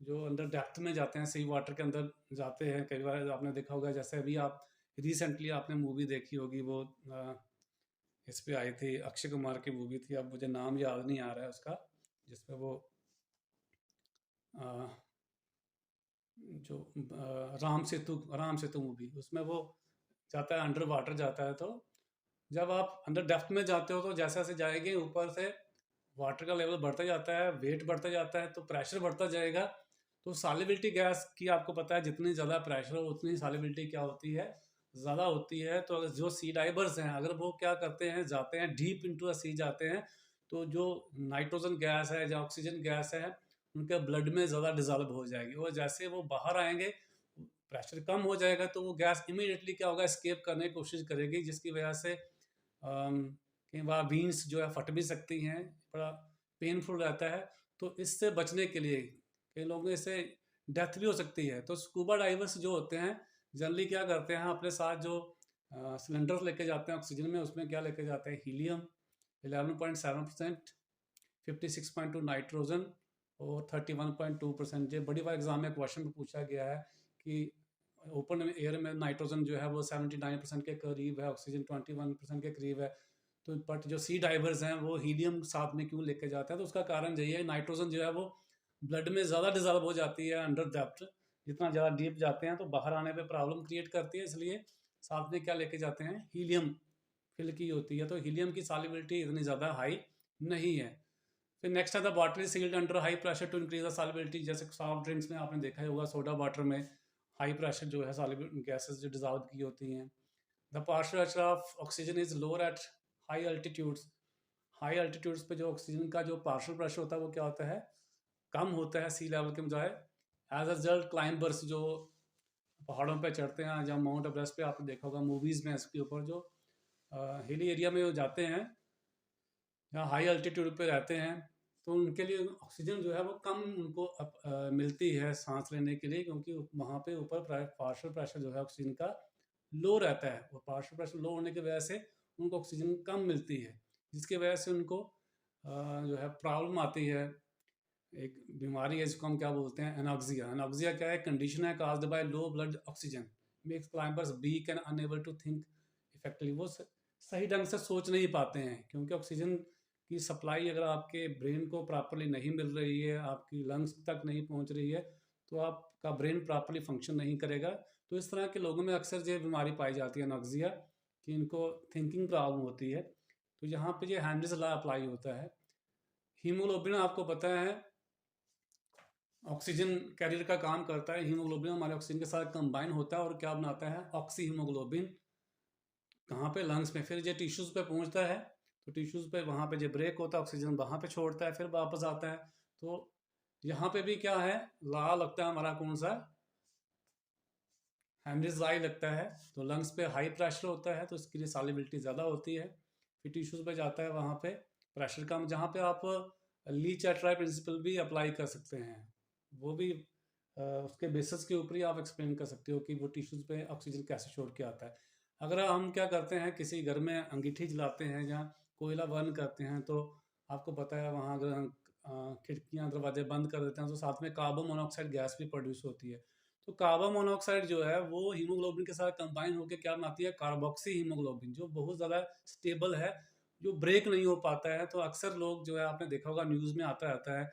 जो अंडर डेप्थ में जाते हैं, सी वाटर के अंदर जाते हैं, कई बार आपने देखा होगा, जैसे अभी आप रिसेंटली आपने मूवी देखी होगी, वो इस पे आई थी, अक्षय कुमार की मूवी थी, अब मुझे नाम याद नहीं आ रहा है उसका, जिसमें वो जो राम सेतु मूवी, उसमें वो जाता है अंडर वाटर जाता है। तो जब आप अंडर डेप्थ में जाते हो तो जैसे जैसे जाएंगे ऊपर से वाटर का लेवल बढ़ता जाता है, वेट बढ़ता जाता है, तो प्रेशर बढ़ता जाएगा। तो सॉल्युबिलिटी गैस की आपको पता है, जितनी ज़्यादा प्रेशर हो उतनी सॉल्युबिलिटी क्या होती है, ज़्यादा होती है। तो अगर जो सी डाइवर्स हैं, अगर वो क्या करते हैं, जाते हैं डीप इनटू द सी जाते हैं, तो जो नाइट्रोजन गैस है या ऑक्सीजन गैस है उनके ब्लड में ज़्यादा डिजॉल्व हो जाएगी, और जैसे वो बाहर आएंगे प्रेशर कम हो जाएगा, तो वो गैस इमीडिएटली क्या होगा, एस्केप करने की कोशिश करेगी, जिसकी वजह से कई बार बीन्स जो है फट भी सकती हैं, बड़ा पेनफुल रहता है। तो इससे बचने के लिए कई लोगों से डेथ भी हो सकती है। तो स्कूबा डाइवर्स जो होते हैं जनरली क्या करते हैं, अपने साथ जो सिलेंडर्स लेके जाते हैं ऑक्सीजन में, उसमें क्या लेके जाते हैं, हीलियम 11.7%, 56.2 नाइट्रोजन और 31.2%। ये बड़ी बार एग्जाम में क्वेश्चन में पूछा गया है कि ओपन एयर में नाइट्रोजन जो है वो 79% के करीब है, ऑक्सीजन 21% के करीब है। तो बट जो सी डाइवर्स हैं वो हीलियम साथ में क्यों लेके जाते हैं, तो उसका कारण यही है, नाइट्रोजन जो है वो ब्लड में ज़्यादा डिजॉल्व हो जाती है अंडर डेप्थ, जितना ज़्यादा डीप जाते हैं तो बाहर आने पे प्रॉब्लम क्रिएट करती है, इसलिए साथ में क्या लेके जाते हैं, हीलियम फिल की होती है। तो हीलियम की सॉल्युबिलिटी इतनी ज़्यादा हाई नहीं है। फिर नेक्स्ट है the bottle is sealed under high pressure to increase the solubility. जैसे सॉफ्ट ड्रिंक्स में आपने देखा ही होगा, सोडा वाटर में हाई प्रेशर जो है सॉल्युबल गैसेस जो डिजॉल्व की होती हैं। The partial pressure of oxygen is lower at high altitudes. High altitudes पे जो ऑक्सीजन का जो पार्शियल प्रेशर होता है वो क्या होता है, कम होता है सी लेवल के बजाय। एज अ रिजल्ट क्लाइंबर्स जो पहाड़ों पे चढ़ते हैं, जब माउंट एवरेस्ट पे आपने देखा होगा मूवीज़ में, इसके ऊपर जो हिली एरिया में जाते हैं, जहाँ हाई अल्टीट्यूड पे रहते हैं, तो उनके लिए ऑक्सीजन जो है वो कम उनको मिलती है सांस लेने के लिए, क्योंकि वहाँ पे ऊपर पार्शियल प्रेशर जो है ऑक्सीजन का लो रहता है, और पार्शियल प्रेशर लो होने की वजह से उनको ऑक्सीजन कम मिलती है, जिसकी वजह से उनको जो है प्रॉब्लम आती है। एक बीमारी है जिसको हम क्या बोलते हैं, एनॉक्सिया। एनॉक्सिया क्या है, कंडीशन है caused by low blood oxygen, makes climbers weak and unable to think effectively. वो सही ढंग से सोच नहीं पाते हैं, क्योंकि ऑक्सीजन की सप्लाई अगर आपके ब्रेन को प्रॉपरली नहीं मिल रही है, आपकी लंग्स तक नहीं पहुंच रही है, तो आपका ब्रेन प्रॉपरली फंक्शन नहीं करेगा। तो इस तरह के लोगों में अक्सर ये बीमारी पाई जाती है एनॉक्सिया, कि इनको थिंकिंग प्रॉब्लम होती है। तो यहाँ पे ये हेनरीज लॉ अप्लाई होता है। हीमोग्लोबिन आपको पता है ऑक्सीजन कैरियर का काम करता है। हीमोग्लोबिन हमारे ऑक्सीजन के साथ कंबाइन होता है और क्या बनाता है, ऑक्सी हीमोग्लोबिन। कहाँ पे, लंग्स में। फिर ये टिश्यूज़ पे पहुँचता है, तो टिश्यूज़ पे वहाँ पे जो ब्रेक होता है, ऑक्सीजन वहाँ पे छोड़ता है, फिर वापस आता है। तो यहाँ पे भी क्या है, लॉ लगता है हमारा कौन सा, हेनरीज लॉ लगता है। तो लंग्स पे हाई प्रेशर होता है तो इसके लिए सॉल्युबिलिटी ज़्यादा होती है। फिर टिश्यूज़ पे जाता है, वहाँ पे प्रेशर कम, जहाँ पे आप ली चैटराय प्रिंसिपल भी अप्लाई कर सकते हैं। वो भी उसके बेसिस के ऊपर ही आप एक्सप्लेन कर सकते हो कि वो टिश्यूज़ पे ऑक्सीजन कैसे छोड़ के आता है। अगर हम क्या करते हैं, किसी घर में अंगीठी जलाते हैं या कोयला बर्न करते हैं, तो आपको पता है वहाँ अगर हम खिड़कियाँ दरवाजे बंद कर देते हैं तो साथ में कार्बन मोनोऑक्साइड गैस भी प्रोड्यूस होती है। तो कार्बन मोनोऑक्साइड जो है वो हीमोग्लोबिन के साथ कंबाइन होकर क्या बनाती है, कार्बोक्सी हीमोग्लोबिन, जो बहुत ज़्यादा स्टेबल है, जो ब्रेक नहीं हो पाता है। तो अक्सर लोग जो है, आपने देखा होगा न्यूज़ में आता रहता है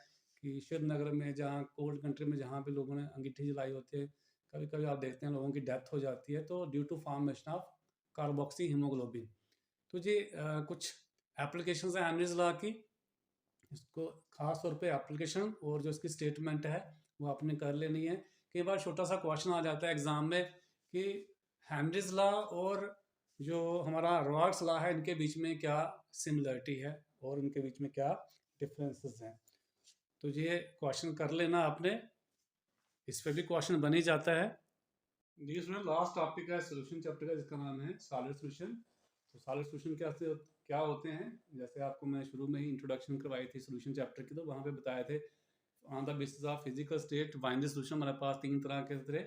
कि श्रीनगर में, जहाँ कोल्ड कंट्री में, जहाँ पे लोगों ने अंगीठी जलाई होती है, कभी कभी आप देखते हैं लोगों की डेथ हो जाती है, तो due to formation of carboxy haemoglobin. तो ये कुछ एप्लीकेशन है हेनरीज लॉ की, इसको खास तौर पे एप्लीकेशन और जो इसकी स्टेटमेंट है वो आपने कर लेनी है। कई बार छोटा सा क्वेश्चन आ जाता है एग्जाम में कि हेनरीज लॉ और जो हमारा रॉल्स लॉ है, इनके बीच में क्या सिमिलरिटी है और इनके बीच में क्या डिफरेंसेस हैं। तो ये क्वेश्चन कर लेना आपने। इस पे भी क्वेश्चन बन ही जाता है। जी इसमें लास्ट टॉपिक है सोल्यूशन चैप्टर का, जिसका नाम है सॉलिड सोल्यूशन। तो सॉलिड सोल्यूशन क्या होते हैं, जैसे आपको मैं शुरू में ही इंट्रोडक्शन करवाई थी सोल्यूशन चैप्टर की, तो वहाँ पे बताए थे on the basis of physical state binary solution हमारे पास 3 तरह के थे,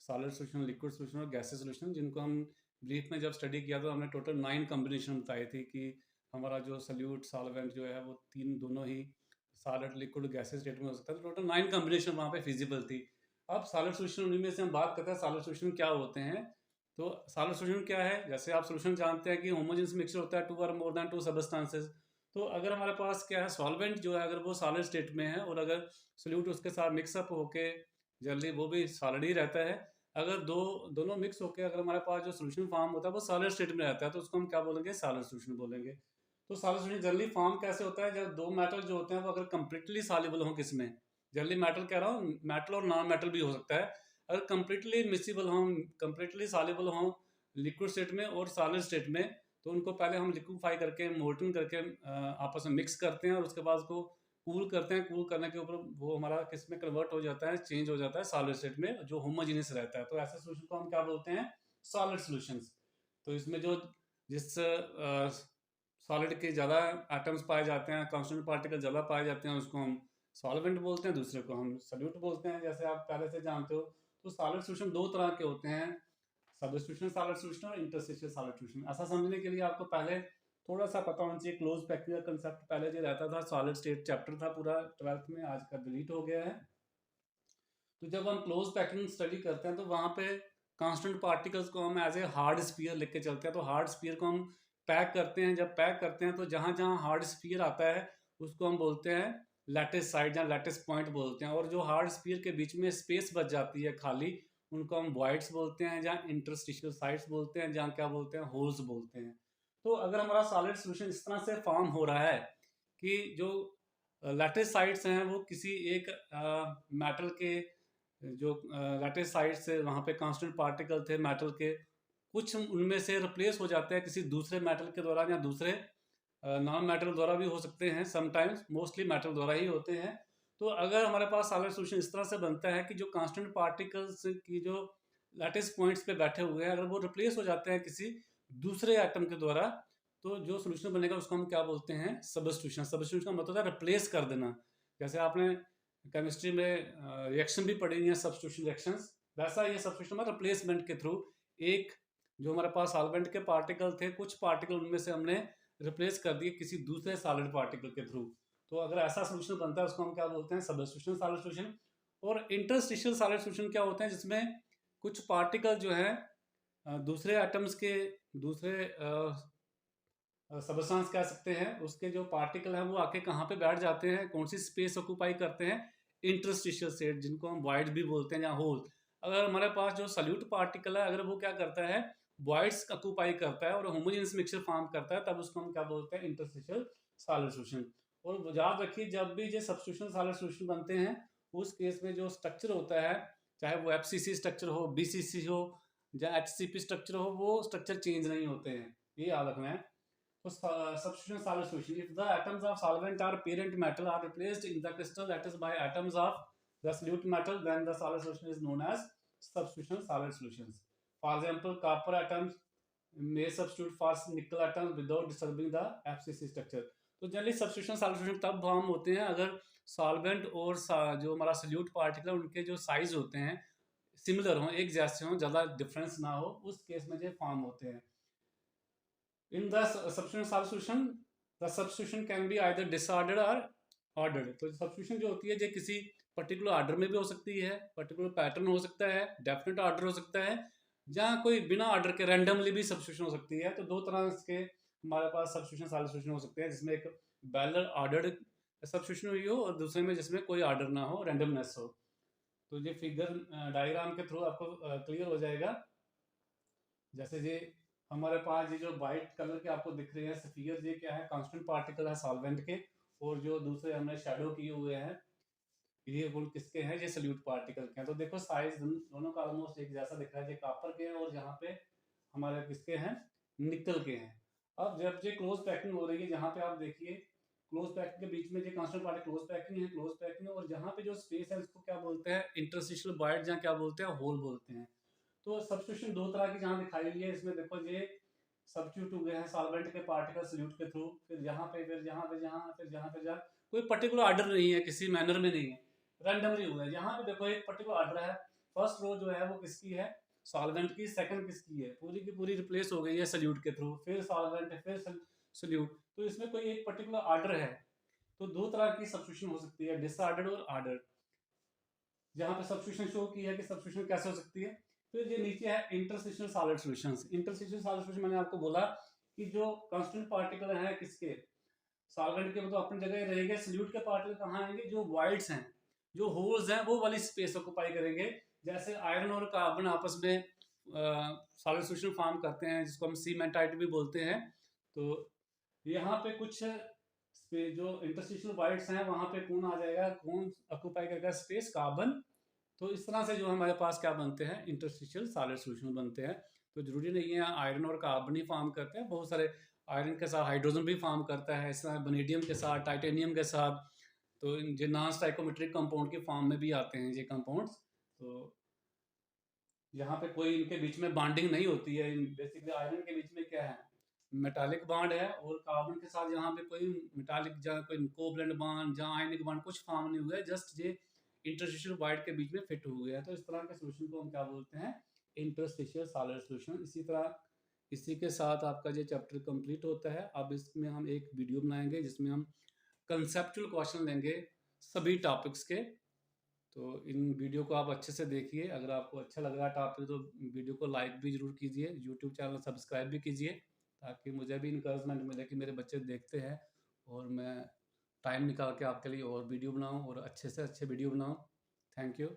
सॉलिड सोल्यूशन, लिक्विड सोल्यूशन और गैसेस सोल्यूशन, जिनको हम ब्रीफ में जब स्टडी किया तो हमने टोटल 9 कॉम्बिनेशन बताई थी कि हमारा जो सल्यूट सॉल्वेंट जो है वो दोनों ही सॉलिड लिक्विड गैसेस स्टेट में हो सकता है। तो टोटल 9 कॉम्बिनेशन वहाँ पे फिजिबल थी। अब सॉलिड सोल्यूशन उन्हीं में से हम बात करते हैं सॉलिड सोल्यूशन क्या होते हैं। तो सॉलिड सोल्यूशन क्या है, जैसे आप सोल्यूशन जानते हैं कि होमोजेनियस मिक्सचर होता है 2 और मोर देन 2 सबस्टेंसेस। तो अगर हमारे पास क्या है सॉल्वेंट जो है, अगर वो सॉलिड स्टेट में है और अगर सोल्यूट उसके साथ मिक्सअप होके जल्दी वो भी सॉलिड ही रहता है। अगर दोनों मिक्स होकर अगर हमारे पास जो सोल्यूशन फॉर्म होता है वो सॉलिड स्टेट में रहता है, तो उसको हम क्या बोलेंगे, सॉलिड सोल्यूशन बोलेंगे। तो सॉलिड सोल्यूशन जनरली फॉर्म कैसे होता है, जब दो मेटल जो होते हैं वो अगर कंप्लीटली सॉल्युबल हो किसमें, जनरली मेटल कह रहा हूँ, मेटल और नॉन मेटल भी हो सकता है। अगर कंप्लीटली मिसिबल हो, कंप्लीटली सॉल्युबल हो लिक्विड स्टेट में और सॉलिड स्टेट में, तो उनको पहले हम लिक्विफाई करके मोल्टन करके आपस में मिक्स करते हैं और उसके बाद उसको कूल करते हैं। कूल करने के ऊपर वो हमारा किस में कन्वर्ट हो जाता है, चेंज हो जाता है सॉलिड स्टेट में, जो होमोजेनियस रहता है। तो ऐसे सोल्यूशन को हम क्या बोलते हैं, सॉलिड सॉल्यूशंस। तो इसमें जो जिस सॉलिड के ज़्यादा एटम्स पाए जाते हैं, कांस्टेंट पार्टिकल ज़्यादा पाए जाते हैं, उसको हम सॉल्वेंट बोलते हैं, दूसरे को हम सॉल्यूट बोलते हैं, जैसे आप पहले से जानते हो। तो सॉलिड सॉल्यूशन दो तरह के होते हैं, सबस्टिट्यूशन सॉलिड सॉल्यूशन और इंटरस्टिशियल सॉलिड सॉल्यूशन। ऐसा समझने के लिए आपको पहले थोड़ा सा पता होना चाहिए, क्लोज पैक्टिंग का कंसेप्ट पहले जो रहता था, सॉलिड स्टेट चैप्टर था पूरा 12th में, आज का डिलीट हो गया है। तो जब हम क्लोज पैकिंग स्टडी करते हैं तो वहाँ पे कांस्टेंट पार्टिकल्स को हम एज ए हार्ड स्फीयर लेके चलते हैं। तो हार्ड स्फीयर को हम पैक करते हैं, जब पैक करते हैं तो जहाँ जहाँ हार्ड स्फीयर आता है उसको हम बोलते हैं लैटिस साइड या लैटिस पॉइंट बोलते हैं, और जो हार्ड स्फीयर के बीच में स्पेस बच जाती है खाली, उनको हम वॉइड्स बोलते हैं, जहाँ इंटरस्टिशियल साइट्स बोलते हैं, जहाँ क्या बोलते हैं, होल्स बोलते हैं। तो अगर हमारा सॉलिड सॉल्यूशन इस तरह से फॉर्म हो रहा है कि जो लैटिस साइट्स हैं वो किसी एक मेटल के जो लैटिस साइड से वहाँ पे कांस्टेंट पार्टिकल थे मेटल के, कुछ उनमें से रिप्लेस हो जाते हैं किसी दूसरे मेटल के द्वारा या दूसरे नॉन मेटल द्वारा भी हो सकते हैं, समटाइम्स मोस्टली मेटल द्वारा ही होते हैं। तो अगर हमारे पास सॉलिड सॉल्यूशन इस तरह से बनता है कि जो कांस्टेंट पार्टिकल्स की जो लैटिस पॉइंट्स पे बैठे हुए हैं, अगर वो रिप्लेस हो जाते हैं किसी दूसरे एटम के द्वारा, तो जो सोल्यूशन बनेगा उसको हम क्या बोलते हैं, सबस्टिट्यूशन। सबस्टिट्यूशन का मतलब है रिप्लेस कर देना। जैसे आपने केमिस्ट्री में रिएक्शन भी पढ़ी है, सब्स्टिट्यूशन रिएक्शंस, वैसा ये सब्स्टिट्यूशन में रिप्लेसमेंट के थ्रू एक जो हमारे पास सॉल्वेंट के पार्टिकल थे, कुछ पार्टिकल उनमें से हमने रिप्लेस कर दिए किसी दूसरे सॉलिड पार्टिकल के थ्रू। तो अगर ऐसा सोल्यूशन बनता है उसको हम क्या बोलते हैं, सबस्टिट्यूशन सॉलिड सोल्यूशन। और इंटरस्टिशियल सॉलिड सोल्यूशन क्या होते हैं, जिसमें कुछ पार्टिकल जो है दूसरे एटम्स के दूसरे सबस्टेंस कह सकते हैं, उसके जो पार्टिकल हैं वो आके कहाँ पे बैठ जाते हैं, कौन सी स्पेस ऑक्यूपाई करते हैं, इंटरस्टिशियल स्टेट, जिनको हम वॉइड भी बोलते हैं या होल। अगर हमारे पास जो सल्यूट पार्टिकल है अगर वो क्या करता है, वॉइड्स ऑक्यूपाई करता है और होमोजेनियस मिक्सचर फॉर्म करता है, तब उसको हम क्या बोलते हैं, इंटरस्टिशियल सॉलिड सॉल्यूशन। और याद रखिए जब भी जो सब्स्टिट्यूशन सॉलिड सॉल्यूशन बनते हैं उस केस में जो स्ट्रक्चर होता है, चाहे वो FCC स्ट्रक्चर हो, BCC हो या HCP स्ट्रक्चर हो, वो स्ट्रक्चर चेंज नहीं होते हैं, ये याद रखना है। So, substitution solid solution. If the atoms of solvent or parent metal are replaced in the crystal that is by atoms of the solute metal, then the solid solution is known as substitution solid solutions. For example, copper atoms may substitute for nickel atoms without disturbing the FCC structure. तो generally substitution solid solution तब form होते हैं अगर solvent और जो हमारा salute particle है उनके जो साइज होते हैं सिमिलर हो, एक जैसे हो, ज़्यादा डिफरेंस ना हो, उस केस में जो फॉर्म होते हैं। In the substitution solution, the substitution can be either disordered or ordered. तो substitution जो होती है जो किसी पर्टिकुलर ऑर्डर में भी हो सकती है, पर्टिकुलर पैटर्न हो सकता है, डेफिनेट ऑर्डर हो सकता है, जहाँ कोई बिना ऑर्डर के रैंडमली भी सब्स्टिट्यूशन हो सकती है। तो दो तरह के हमारे पास सब्स्टिट्यूशन सॉल्यूशन हो सकते हैं, जिसमें एक बैरल ऑर्डर्ड सब्स्टिट्यूशन हुई हो और दूसरे में जिसमें कोई ऑर्डर ना हो, रैंडमनेस हो। तो ये फिगर डायग्राम के थ्रू आपको क्लियर हो जाएगा। जैसे ये हमारे पास ये जो वाइट कलर के आपको दिख रहे हैं स्फीयर, ये क्या है, कांस्टेंट पार्टिकल है सॉल्वेंट के, और जो दूसरे हमने शैडो किए हुए हैं ये वो किसके हैं, ये सल्यूट पार्टिकल के हैं। तो देखो साइज दोनों का ऑलमोस्ट एक जैसा दिख रहा है, ये कॉपर के हैं और यहाँ पे हमारे किसके हैं, निकल के हैं। अब जब ये क्लोज पैकिंग हो रही है, जहाँ पे आप देखिए क्लोज पैकिंग के बीच में जो कांस्टेंट पार्टिकल क्लोज पैकिंग है, क्लोज पैकिंग है, और जहाँ पे जो स्पेस है उसको क्या बोलते हैं, इंटरस्टिशियल वॉइड, जहाँ क्या बोलते हैं, होल बोलते हैं। तो सब्स्टिट्यूशन दो तरह की जहाँ दिखाई हुई है, इसमें देखो ये सब्स्टिट्यूट हुए हैं सॉल्वेंट के पार्टिकल सॉल्यूट के थ्रू, फिर यहाँ पे, फिर यहाँ पे, जहाँ, फिर जहाँ पे, जहाँ, कोई पर्टिकुलर ऑर्डर नहीं है, किसी मैनर में नहीं है, रैंडमली हुआ है। यहाँ पे देखो एक पर्टिकुलर ऑर्डर है, फर्स्ट रो जो है वो किसकी है, सॉल्वेंट की, सेकंड किसकी है, पूरी की पूरी रिप्लेस हो गई है सॉल्यूट के थ्रू, फिर सॉल्वेंट, फिर सॉल्यूट। तो इसमें कोई एक पर्टिकुलर ऑर्डर है। तो दो तरह की सब्स्टिट्यूशन हो सकती है, डिसऑर्डर्ड और ऑर्डर्ड। जहाँ पे सब्स्टिट्यूशन शो की है कि सब्स्टिट्यूशन कैसे हो सकती है। फिर ये नीचे है interstitial solid solutions. Interstitial solid solution मैंने आपको बोला कि जो कांस्टेंट पार्टिकल हैं किसके, सॉल्वेंट के, तो अपनी जगह रहेंगे, सॉल्यूट के पार्टिकल कहाँ आएंगे, जो वाइड्स हैं, जो होल्स हैं, वो वाली स्पेस ऑक्यूपाई करेंगे। जैसे आयरन और कार्बन आपस में सॉलिड सॉल्यूशन फॉर्म करते हैं, जिसको हम सीमेंटाइट भी बोलते हैं। तो यहाँ पे कुछ जो इंटरस्टिशियल वाइड्स हैं वहाँ पे कौन आ जाएगा, कौन ऑक्यूपाई करेगा स्पेस, कार्बन। तो इस तरह से जो हमारे पास क्या बनते हैं, इंटरस्टिशियल सॉलिड सॉल्यूशन बनते हैं। तो जरूरी नहीं है आयरन और कार्बन ही फॉर्म करते हैं, बहुत सारे आयरन के साथ हाइड्रोजन भी फॉर्म करता है, इस तरह वनेडियम के साथ, टाइटेनियम के साथ। तो ये नॉन स्टाइकोमेट्रिक कंपाउंड के फॉर्म में भी आते हैं ये कंपाउंड्स। तो यहाँ पे कोई इनके बीच में बॉन्डिंग नहीं होती है। बेसिकली आयरन के बीच में क्या है, मेटालिक बॉन्ड है, और कार्बन के साथ यहाँ पे कोई मेटालिक, जहाँ कोई कोवलेंट बॉन्ड, जहाँ आयनिक बॉन्ड कुछ फॉर्म नहीं हुआ है, जस्ट ये इंटरस्टिशियल वॉइड के बीच में फिट हो गया है। तो इस तरह के सॉल्यूशन को हम क्या बोलते हैं, इंटरस्टिशियल सॉलिड सॉल्यूशन। इसी तरह इसी के साथ आपका ये चैप्टर कंप्लीट होता है। अब इसमें हम एक वीडियो बनाएंगे जिसमें हम कंसेप्चुअल क्वेश्चन लेंगे सभी टॉपिक्स के। तो इन वीडियो को आप अच्छे से देखिए। अगर आपको अच्छा लग रहा है टॉपिक तो वीडियो को लाइक भी ज़रूर कीजिए, यूट्यूब चैनल सब्सक्राइब भी कीजिए, ताकि मुझे भी इंकरेजमेंट मिले कि मेरे बच्चे देखते हैं और मैं टाइम निकाल के आपके लिए और वीडियो बनाऊं और अच्छे से अच्छे वीडियो बनाऊं। Thank you.